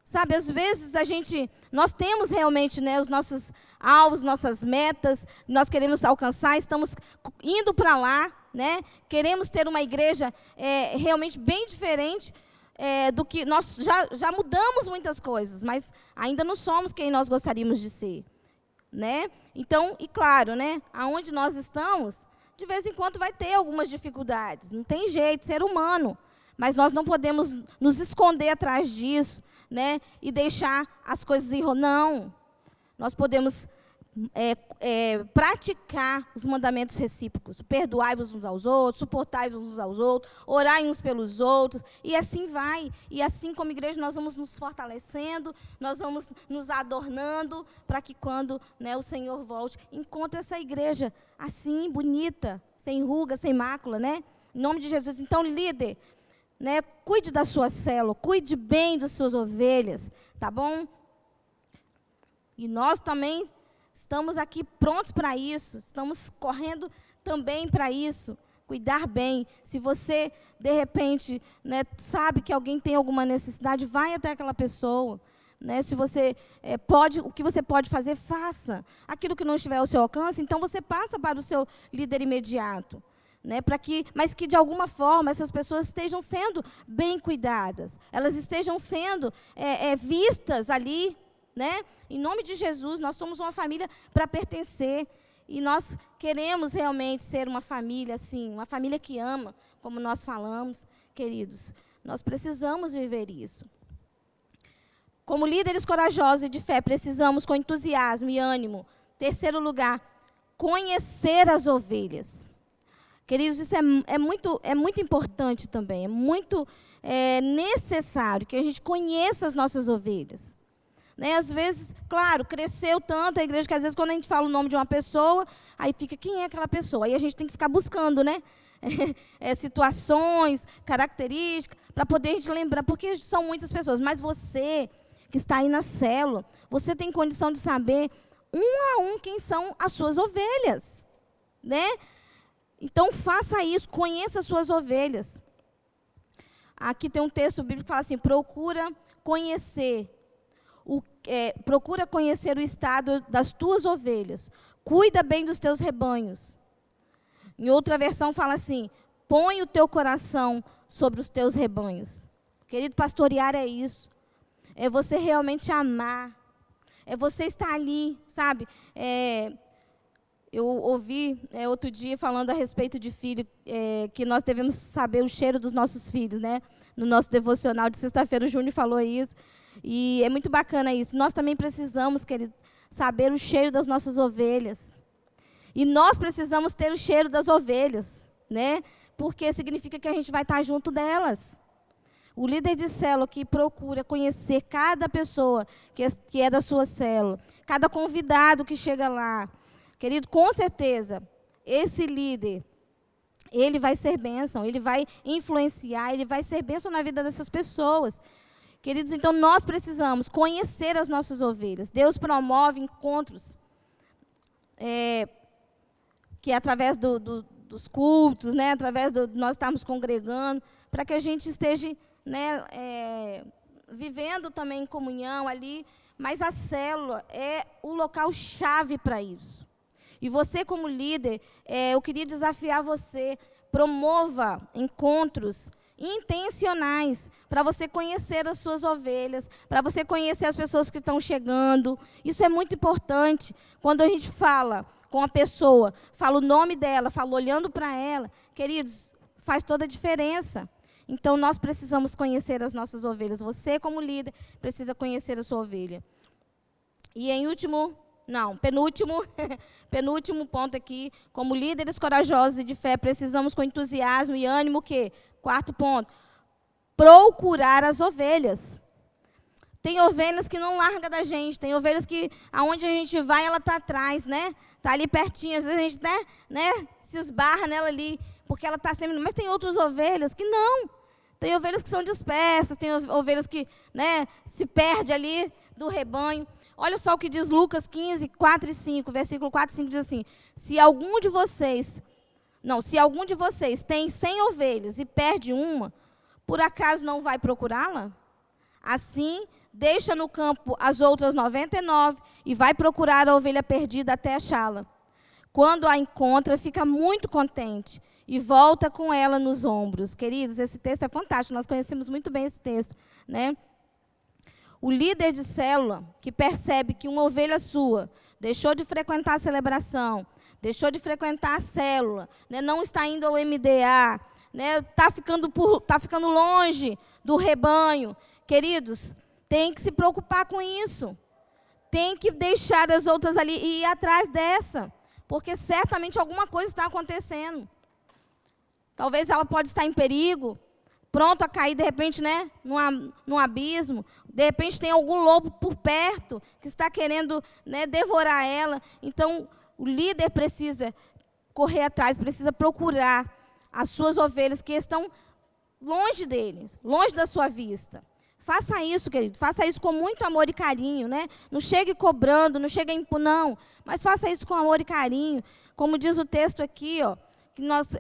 Sabe, às vezes nós temos realmente, né, os nossos alvos, nossas metas, nós queremos alcançar, estamos indo para lá, né, queremos ter uma igreja realmente bem diferente do que nós já mudamos muitas coisas, mas ainda não somos quem nós gostaríamos de ser, né? Então, e claro, né, aonde nós estamos, de vez em quando vai ter algumas dificuldades, não tem jeito, ser humano, mas nós não podemos nos esconder atrás disso, né, e deixar as coisas ir. Não, nós podemos praticar os mandamentos recíprocos, perdoai-vos uns aos outros, suportai-vos uns aos outros, orai uns pelos outros, e assim vai. E assim, como igreja, nós vamos nos fortalecendo, nós vamos nos adornando, para que quando, né, o Senhor volte, encontre essa igreja assim, bonita, sem ruga, sem mácula, né? Em nome de Jesus. Então, líder, né, cuide da sua célula, cuide bem das suas ovelhas, tá bom? E nós também estamos aqui prontos para isso, estamos correndo também para isso, cuidar bem. Se você, de repente, né, sabe que alguém tem alguma necessidade, vai até aquela pessoa. Né? Se você o que você pode fazer, faça. Aquilo que não estiver ao seu alcance, então você passa para o seu líder imediato. Né, mas que, de alguma forma, essas pessoas estejam sendo bem cuidadas, elas estejam sendo vistas ali, né? Em nome de Jesus, nós somos uma família para pertencer, e nós queremos realmente ser uma família, assim, uma família que ama, como nós falamos, queridos. Nós precisamos viver isso. Como líderes corajosos e de fé, precisamos, com entusiasmo e ânimo, terceiro lugar, conhecer as ovelhas. Queridos, isso é muito importante também, é muito necessário que a gente conheça as nossas ovelhas. Né? Às vezes, claro, cresceu tanto a igreja que às vezes quando a gente fala o nome de uma pessoa, aí fica, quem é aquela pessoa? Aí a gente tem que ficar buscando, né? Situações, características, para poder a gente lembrar, porque são muitas pessoas. Mas você, que está aí na célula, você tem condição de saber, um a um, quem são as suas ovelhas. Né? Então, faça isso, conheça as suas ovelhas. Aqui tem um texto bíblico que fala assim, procura conhecer o estado das tuas ovelhas, cuida bem dos teus rebanhos. Em outra versão fala assim, põe o teu coração sobre os teus rebanhos. Querido, pastorear é isso, é você realmente amar, é você estar ali, sabe, Eu ouvi outro dia falando a respeito de filho, que nós devemos saber o cheiro dos nossos filhos, né? No nosso devocional de sexta-feira, o Júnior falou isso. E é muito bacana isso. Nós também precisamos, querido, saber o cheiro das nossas ovelhas. E nós precisamos ter o cheiro das ovelhas, né? Porque significa que a gente vai estar junto delas. O líder de célula que procura conhecer cada pessoa que é da sua célula, cada convidado que chega lá, querido, com certeza, esse líder, ele vai ser bênção, ele vai influenciar, ele vai ser bênção na vida dessas pessoas. Queridos, então nós precisamos conhecer as nossas ovelhas. Deus promove encontros, que é através dos cultos, né, através de nós estarmos congregando, para que a gente esteja, né, vivendo também em comunhão ali, mas a célula é o local-chave para isso. E você, como líder, eu queria desafiar você, promova encontros intencionais para você conhecer as suas ovelhas, para você conhecer as pessoas que estão chegando. Isso é muito importante. Quando a gente fala com a pessoa, fala o nome dela, fala olhando para ela, queridos, faz toda a diferença. Então, nós precisamos conhecer as nossas ovelhas. Você, como líder, precisa conhecer a sua ovelha. E penúltimo ponto aqui, como líderes corajosos e de fé, precisamos com entusiasmo e ânimo, o quê? Quarto ponto, procurar as ovelhas. Tem ovelhas que não largam da gente, tem ovelhas que, aonde a gente vai, ela está atrás, né? Está ali pertinho, às vezes a gente né, se esbarra nela ali, porque ela está sempre... Mas tem outras ovelhas que não. Tem ovelhas que são dispersas, tem ovelhas que, né, se perde ali do rebanho. Olha só o que diz Lucas 15, 4 e 5, versículo 4 e 5 diz assim, se algum de vocês tem 100 ovelhas e perde uma, por acaso não vai procurá-la? Assim, deixa no campo as outras 99 e vai procurar a ovelha perdida até achá-la. Quando a encontra, fica muito contente e volta com ela nos ombros. Queridos, esse texto é fantástico, nós conhecemos muito bem esse texto, né? O líder de célula que percebe que uma ovelha sua deixou de frequentar a celebração, deixou de frequentar a célula, né, não está indo ao MDA, né, tá ficando longe do rebanho. Queridos, tem que se preocupar com isso. Tem que deixar as outras ali e ir atrás dessa, porque certamente alguma coisa está acontecendo. Talvez ela pode estar em perigo, pronto a cair, de repente, né, num abismo. De repente tem algum lobo por perto que está querendo, né, devorar ela. Então, o líder precisa correr atrás, precisa procurar as suas ovelhas que estão longe deles, longe da sua vista. Faça isso, querido, faça isso com muito amor e carinho, né? Não chegue cobrando, não chegue não, mas faça isso com amor e carinho. Como diz o texto aqui, ó, que nós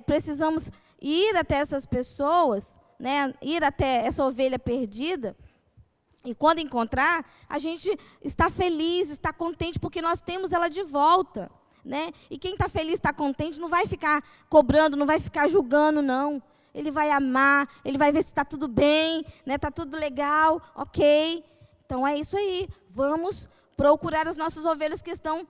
precisamos ir até essas pessoas, né? Ir até essa ovelha perdida. E quando encontrar, a gente está feliz, está contente, porque nós temos ela de volta, né? E quem está feliz, está contente, não vai ficar cobrando, não vai ficar julgando, não. Ele vai amar, ele vai ver se está tudo bem, né? Está tudo legal, ok. Então, é isso aí. Vamos procurar as nossas ovelhas que estão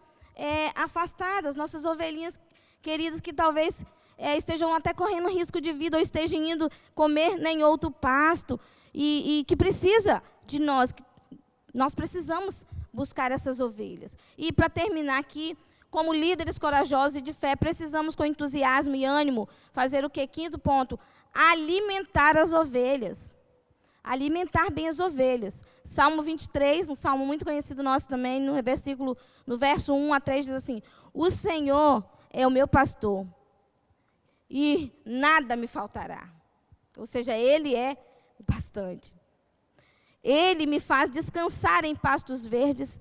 afastadas, nossas ovelhinhas queridas que talvez estejam até correndo risco de vida ou estejam indo comer em outro pasto e que precisa de nós. Nós precisamos buscar essas ovelhas. E, para terminar aqui, como líderes corajosos e de fé, precisamos, com entusiasmo e ânimo, fazer o quê? Quinto ponto, alimentar as ovelhas. Alimentar bem as ovelhas. Salmo 23, um salmo muito conhecido nosso também, no verso 1 a 3, diz assim, o Senhor é o meu pastor, e nada me faltará. Ou seja, Ele é o bastante. Ele me faz descansar em pastos verdes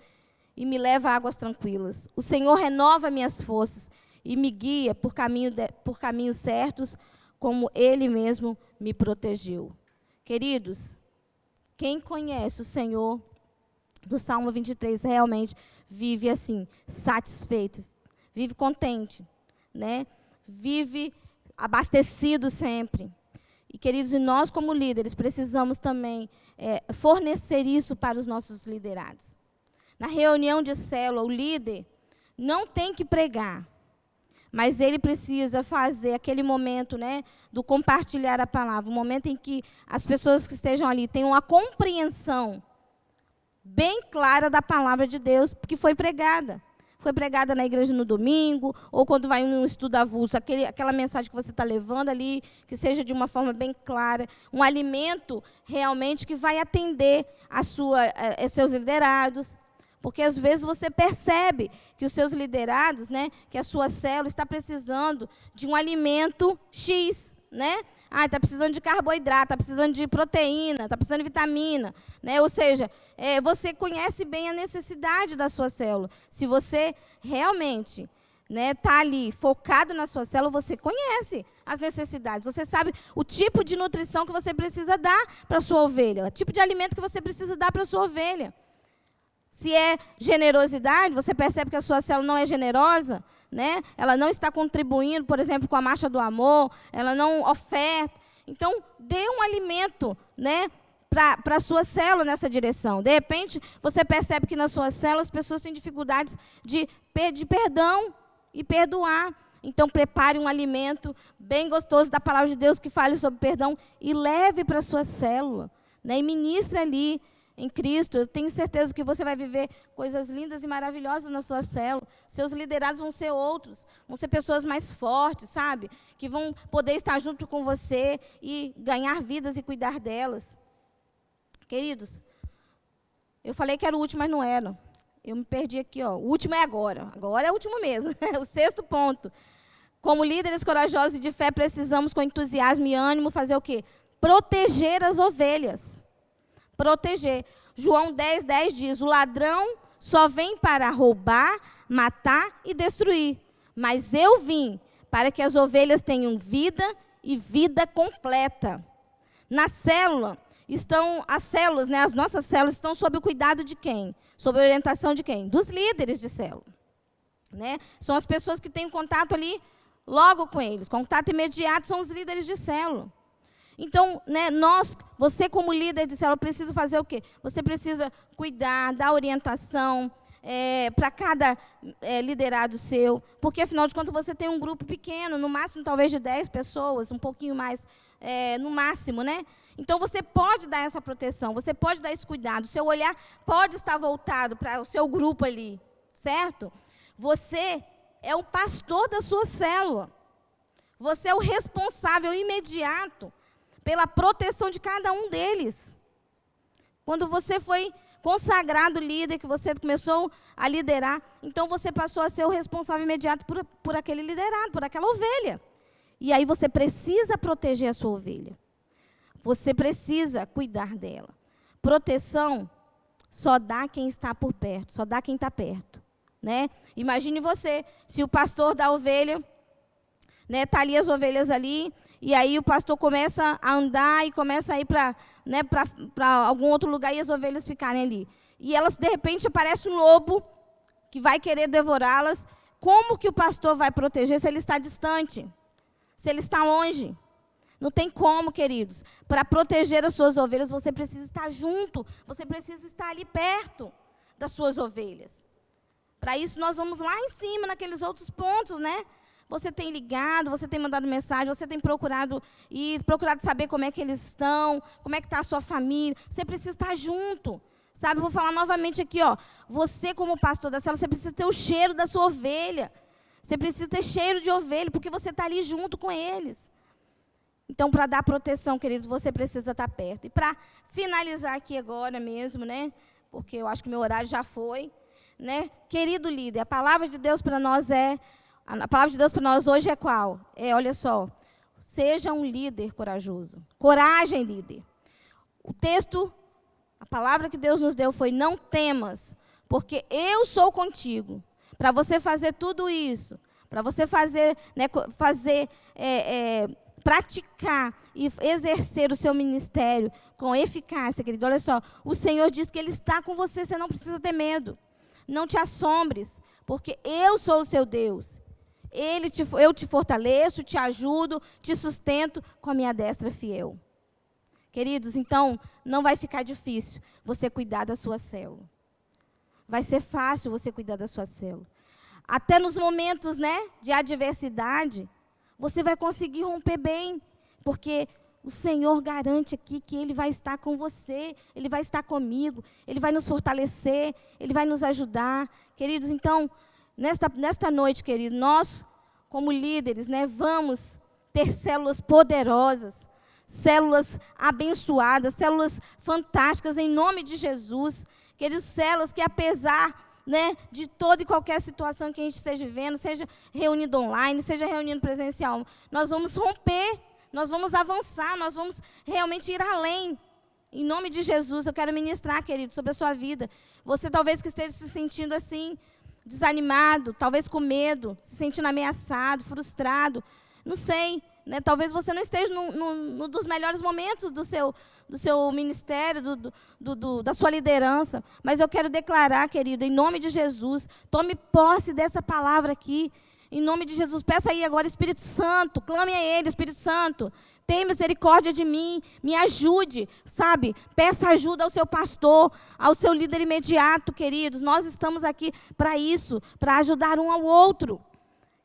e me leva a águas tranquilas. O Senhor renova minhas forças e me guia por caminhos certos, como Ele mesmo me protegeu. Queridos, quem conhece o Senhor do Salmo 23 realmente vive assim, satisfeito, vive contente, né? Vive abastecido sempre. E, queridos, e nós como líderes precisamos também fornecer isso para os nossos liderados. Na reunião de célula, o líder, não tem que pregar, mas ele precisa fazer aquele momento, né, do compartilhar a palavra, o momento em que as pessoas que estejam ali tenham uma compreensão bem clara da palavra de Deus que foi pregada. Foi pregada na igreja no domingo, ou quando vai um estudo avulso, aquela mensagem que você está levando ali, que seja de uma forma bem clara, um alimento realmente que vai atender a seus liderados. Porque às vezes você percebe que os seus liderados, né, que a sua célula está precisando de um alimento X, né? Está precisando de carboidrato, está precisando de proteína, está precisando de vitamina, né? Ou seja, você conhece bem a necessidade da sua célula. Se você realmente está ali focado na sua célula, você conhece as necessidades. Você sabe o tipo de nutrição que você precisa dar para a sua ovelha, o tipo de alimento que você precisa dar para a sua ovelha. Se é generosidade, você percebe que a sua célula não é generosa, né? Ela não está contribuindo, por exemplo, com a marcha do amor, ela não oferta. Então, dê um alimento, né, para a sua célula nessa direção. De repente, você percebe que na sua célula as pessoas têm dificuldades de pedir perdão e perdoar. Então, prepare um alimento bem gostoso da palavra de Deus que fale sobre perdão e leve para a sua célula, né, e ministre ali em Cristo. Eu tenho certeza que você vai viver coisas lindas e maravilhosas na sua célula. Seus liderados vão ser outros, vão ser pessoas mais fortes, sabe? Que vão poder estar junto com você e ganhar vidas e cuidar delas. Queridos, eu falei que era o último, mas não era. Eu me perdi aqui, ó. O último é agora. Agora é o último mesmo. O 6º ponto. Como líderes corajosos e de fé, precisamos, com entusiasmo e ânimo, fazer o quê? Proteger as ovelhas. Proteger. João 10:10 diz: o ladrão só vem para roubar, matar e destruir. Mas eu vim para que as ovelhas tenham vida e vida completa. Na célula, as células, né, as nossas células estão sob o cuidado de quem? Sob a orientação de quem? Dos líderes de célula. Né? São as pessoas que têm contato ali logo com eles. Contato imediato são os líderes de célula. Então, né, você como líder de célula, precisa fazer o quê? Você precisa cuidar, dar orientação para cada liderado seu, porque, afinal de contas, você tem um grupo pequeno, no máximo, talvez, de 10 pessoas, um pouquinho mais, no máximo, né? Então, você pode dar essa proteção, você pode dar esse cuidado, o seu olhar pode estar voltado para o seu grupo ali, certo? Você é o pastor da sua célula, você é o responsável imediato pela proteção de cada um deles. Quando você foi consagrado líder, que você começou a liderar, então você passou a ser o responsável imediato por aquele liderado, por aquela ovelha. E aí você precisa proteger a sua ovelha. Você precisa cuidar dela. Proteção só dá quem está por perto, só dá quem está perto. Né? Imagine você, se o pastor da ovelha, né, tá ali as ovelhas ali, e aí o pastor começa a andar e começa a ir para algum outro lugar e as ovelhas ficarem ali. E elas, de repente, aparece um lobo que vai querer devorá-las. Como que o pastor vai proteger se ele está distante? Se ele está longe? Não tem como, queridos. Para proteger as suas ovelhas, você precisa estar junto. Você precisa estar ali perto das suas ovelhas. Para isso, nós vamos lá em cima, naqueles outros pontos, né? Você tem ligado, você tem mandado mensagem, você tem procurado saber como é que eles estão, como é que está a sua família. Você precisa estar junto, sabe? Vou falar novamente aqui, ó. Você, como pastor da célula, você precisa ter o cheiro da sua ovelha. Você precisa ter cheiro de ovelha, porque você está ali junto com eles. Então, para dar proteção, queridos, você precisa estar perto. E para finalizar aqui agora mesmo, né? Porque eu acho que meu horário já foi, né? Querido líder, a palavra de Deus para nós a palavra de Deus para nós hoje é qual? Olha só, seja um líder corajoso. Coragem, líder. O texto, a palavra que Deus nos deu foi: não temas, porque eu sou contigo. Para você fazer tudo isso, para você fazer, né, praticar e exercer o seu ministério com eficácia, querido. Olha só, o Senhor diz que Ele está com você, você não precisa ter medo. Não te assombres, porque eu sou o seu Deus. Eu te fortaleço, te ajudo, te sustento com a minha destra fiel. Queridos, então, não vai ficar difícil você cuidar da sua célula. Vai ser fácil você cuidar da sua célula. até nos momentos, né, de adversidade, você vai conseguir romper bem, porque o Senhor garante aqui que Ele vai estar com você, Ele vai estar comigo, Ele vai nos fortalecer, Ele vai nos ajudar. Queridos, então, nesta noite, querido, nós, como líderes, né, vamos ter células poderosas, células abençoadas, células fantásticas, em nome de Jesus. Queridos, células que apesar, né, de toda e qualquer situação que a gente esteja vivendo, seja reunido online, seja reunido presencial, nós vamos romper, nós vamos avançar, nós vamos realmente ir além. Em nome de Jesus, eu quero ministrar, querido, sobre a sua vida. Você talvez que esteja se sentindo assim, desanimado, talvez com medo, se sentindo ameaçado, frustrado, não sei, né? Talvez você não esteja num dos melhores momentos do seu ministério, da sua liderança, mas eu quero declarar, querido, em nome de Jesus, tome posse dessa palavra aqui, em nome de Jesus. Peça aí agora, Espírito Santo, clame a Ele, Espírito Santo, tenha misericórdia de mim, me ajude, sabe? Peça ajuda ao seu pastor, ao seu líder imediato, queridos. Nós estamos aqui para isso, para ajudar um ao outro.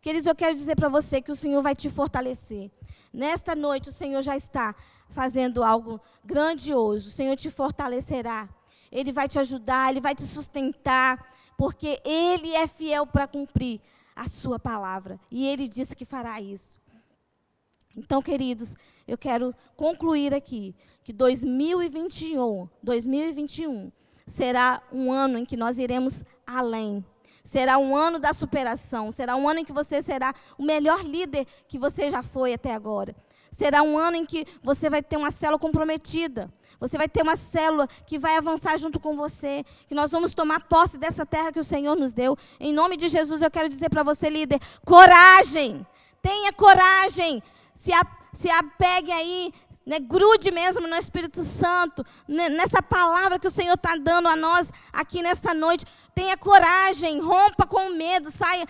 Queridos, eu quero dizer para você que o Senhor vai te fortalecer. Nesta noite, o Senhor já está fazendo algo grandioso. O Senhor te fortalecerá. Ele vai te ajudar, Ele vai te sustentar, porque Ele é fiel para cumprir a sua palavra. E Ele disse que fará isso. Então, queridos, eu quero concluir aqui que 2021 será um ano em que nós iremos além. Será um ano da superação. Será um ano em que você será o melhor líder que você já foi até agora. Será um ano em que você vai ter uma célula comprometida. Você vai ter uma célula que vai avançar junto com você. Que nós vamos tomar posse dessa terra que o Senhor nos deu. Em nome de Jesus, eu quero dizer para você, líder, coragem. Tenha coragem. Se apegue aí, né, grude mesmo no Espírito Santo, nessa palavra que o Senhor está dando a nós aqui nesta noite. Tenha coragem, rompa com o medo, saia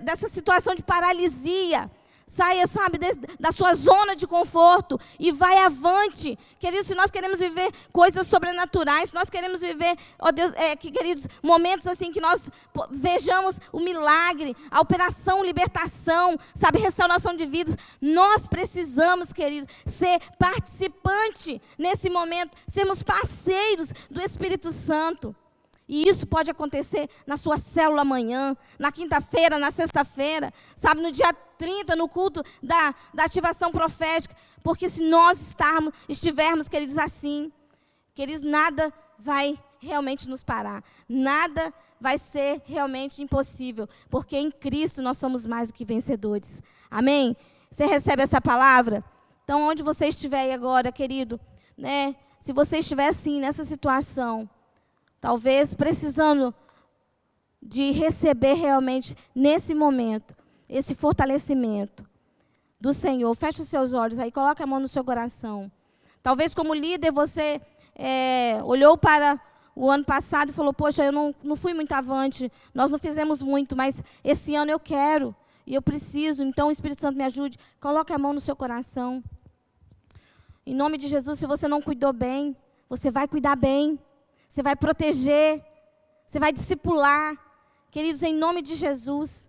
dessa situação de paralisia. Saia, sabe, da sua zona de conforto e vai avante. Queridos, se nós queremos viver coisas sobrenaturais, se nós queremos viver, ó Deus, queridos, momentos assim que nós vejamos o milagre, a operação libertação, sabe, restauração de vidas, nós precisamos, queridos, ser participante nesse momento, sermos parceiros do Espírito Santo. E isso pode acontecer na sua célula amanhã, na quinta-feira, na sexta-feira, sabe, no dia 30, no culto da ativação profética. Porque se nós estivermos, queridos, assim, queridos, nada vai realmente nos parar. Nada vai ser realmente impossível. Porque em Cristo nós somos mais do que vencedores. Amém? Você recebe essa palavra? Então, onde você estiver aí agora, querido, né? Se você estiver assim, nessa situação, talvez precisando de receber realmente, nesse momento, esse fortalecimento do Senhor. Feche os seus olhos aí, coloque a mão no seu coração. Talvez como líder você olhou para o ano passado e falou, poxa, eu não fui muito avante, nós não fizemos muito, mas esse ano eu quero e eu preciso, então o Espírito Santo me ajude. Coloque a mão no seu coração. Em nome de Jesus, se você não cuidou bem, você vai cuidar bem. Você vai proteger, você vai discipular. Queridos, em nome de Jesus,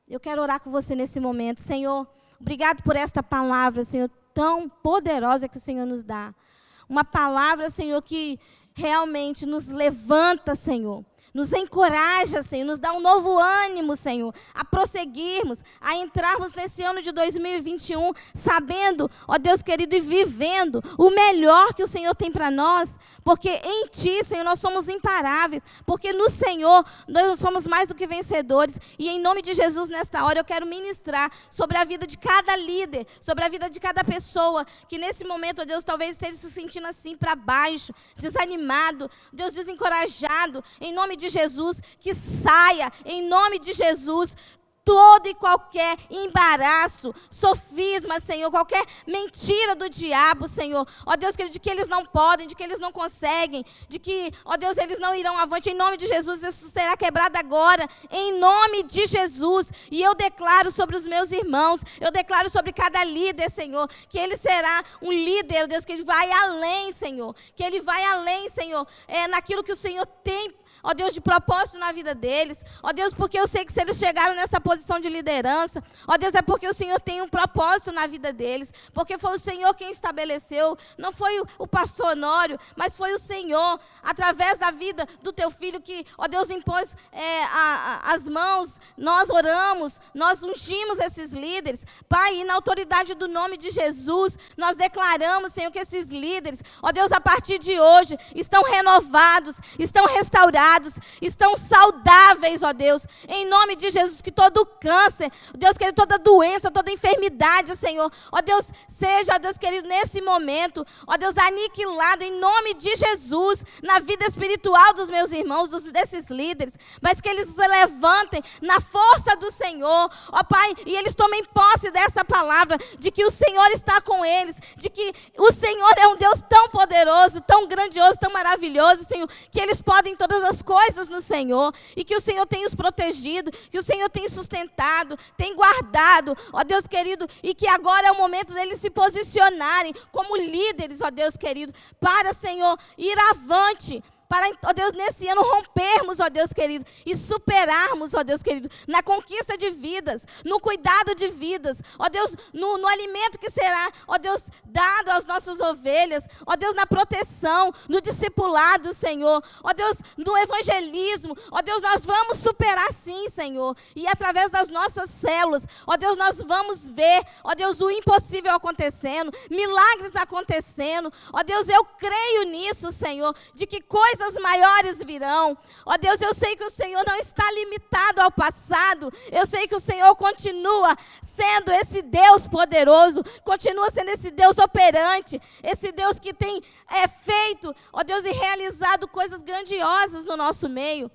eu quero orar com você nesse momento. Senhor, obrigado por esta palavra, Senhor, tão poderosa que o Senhor nos dá. Uma palavra, Senhor, que realmente nos levanta, Senhor. Nos encoraja, Senhor, nos dá um novo ânimo, Senhor, a prosseguirmos, a entrarmos nesse ano de 2021, sabendo, ó Deus querido, e vivendo o melhor que o Senhor tem para nós, porque em Ti, Senhor, nós somos imparáveis, porque no Senhor nós somos mais do que vencedores, e em nome de Jesus, nesta hora, eu quero ministrar sobre a vida de cada líder, sobre a vida de cada pessoa, que nesse momento, ó Deus, talvez esteja se sentindo assim para baixo, desanimado, Deus, desencorajado, em nome de Jesus, que saia, em nome de Jesus, todo e qualquer embaraço, sofisma, Senhor, qualquer mentira do diabo, Senhor, ó Deus, de que eles não podem, de que eles não conseguem, de que, ó Deus, eles não irão avante, em nome de Jesus, isso será quebrado agora, em nome de Jesus, e eu declaro sobre os meus irmãos, eu declaro sobre cada líder, Senhor, que ele será um líder, ó Deus, que ele vai além, Senhor, que ele vai além, Senhor, naquilo que o Senhor tem ó Deus, de propósito na vida deles, ó Deus, porque eu sei que se eles chegaram nessa posição de liderança, ó Deus, é porque o Senhor tem um propósito na vida deles, porque foi o Senhor quem estabeleceu, não foi o pastor Honório, mas foi o Senhor, através da vida do teu filho que, ó Deus, impôs as mãos, nós oramos, nós ungimos esses líderes, Pai, e na autoridade do nome de Jesus, nós declaramos, Senhor, que esses líderes, ó Deus, a partir de hoje, estão renovados, estão restaurados, estão saudáveis, ó Deus, em nome de Jesus, que todo câncer, Deus querido, toda doença, toda enfermidade, Senhor, ó Deus, seja, ó Deus querido, nesse momento, ó Deus, aniquilado em nome de Jesus, na vida espiritual dos meus irmãos, desses líderes, mas que eles se levantem na força do Senhor, ó Pai, e eles tomem posse dessa palavra, de que o Senhor está com eles, de que o Senhor é um Deus tão poderoso, tão grandioso, tão maravilhoso, Senhor, que eles podem todas as coisas no Senhor, e que o Senhor tem os protegido, que o Senhor tem sustentado, tem guardado, ó Deus querido, e que agora é o momento deles se posicionarem como líderes, ó Deus querido, para, Senhor, ir avante, para, ó Deus, nesse ano rompermos, ó Deus querido, e superarmos, ó Deus querido, na conquista de vidas, no cuidado de vidas, ó Deus, no alimento que será, ó Deus, dado às nossas ovelhas, ó Deus, na proteção, no discipulado, Senhor, ó Deus, no evangelismo, ó Deus, nós vamos superar sim, Senhor, e através das nossas células, ó Deus, nós vamos ver, ó Deus, o impossível acontecendo, milagres acontecendo, ó Deus, eu creio nisso, Senhor, de que coisas maiores virão. Ó Deus, eu sei que o Senhor não está limitado ao passado. Eu sei que o Senhor continua sendo esse Deus poderoso, continua sendo esse Deus operante, esse Deus que tem feito, ó Deus, e realizado coisas grandiosas no nosso meio.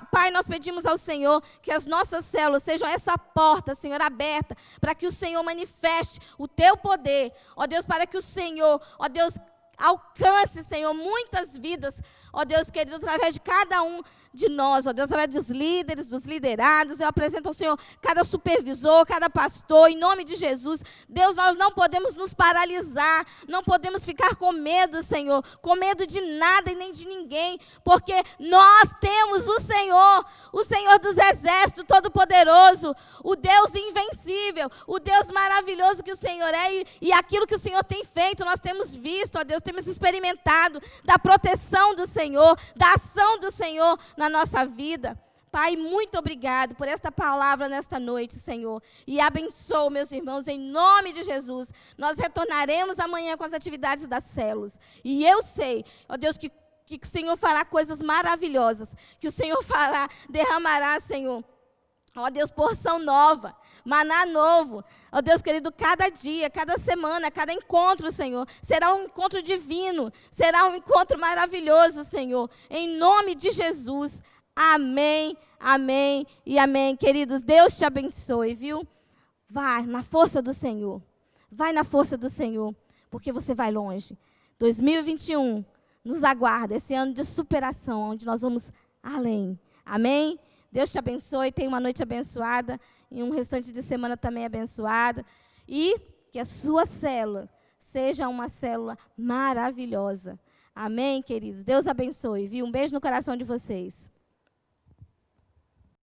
Pai, nós pedimos ao Senhor que as nossas células sejam essa porta, Senhor, aberta, para que o Senhor manifeste o teu poder, ó Deus, para que o Senhor, ó Deus, alcance, Senhor, muitas vidas, ó Deus querido, através de cada um de nós, ó Deus, através dos líderes, dos liderados. Eu apresento ao Senhor cada supervisor, cada pastor, em nome de Jesus. Deus, nós não podemos nos paralisar, não podemos ficar com medo, Senhor, com medo de nada e nem de ninguém, porque nós temos o Senhor dos exércitos, todo-poderoso, o Deus invencível, o Deus maravilhoso que o Senhor é, e aquilo que o Senhor tem feito, nós temos visto, ó Deus, temos experimentado da proteção do Senhor, da ação do Senhor na nossa vida. Pai, muito obrigado por esta palavra nesta noite, Senhor. E abençoa, meus irmãos, em nome de Jesus. Nós retornaremos amanhã com as atividades das células. E eu sei, ó Deus, que o Senhor fará coisas maravilhosas. Que o Senhor derramará, Senhor, ó Deus, porção nova, maná novo. Ó Deus querido, cada dia, cada semana, cada encontro, Senhor, será um encontro divino, será um encontro maravilhoso, Senhor, em nome de Jesus. Amém, amém e amém. Queridos, Deus te abençoe, viu? Vai na força do Senhor, vai na força do Senhor, porque você vai longe. 2021 nos aguarda, esse ano de superação, onde nós vamos além. Amém? Deus te abençoe, tenha uma noite abençoada e um restante de semana também abençoada. E que a sua célula seja uma célula maravilhosa. Amém, queridos? Deus abençoe, viu? Um beijo no coração de vocês.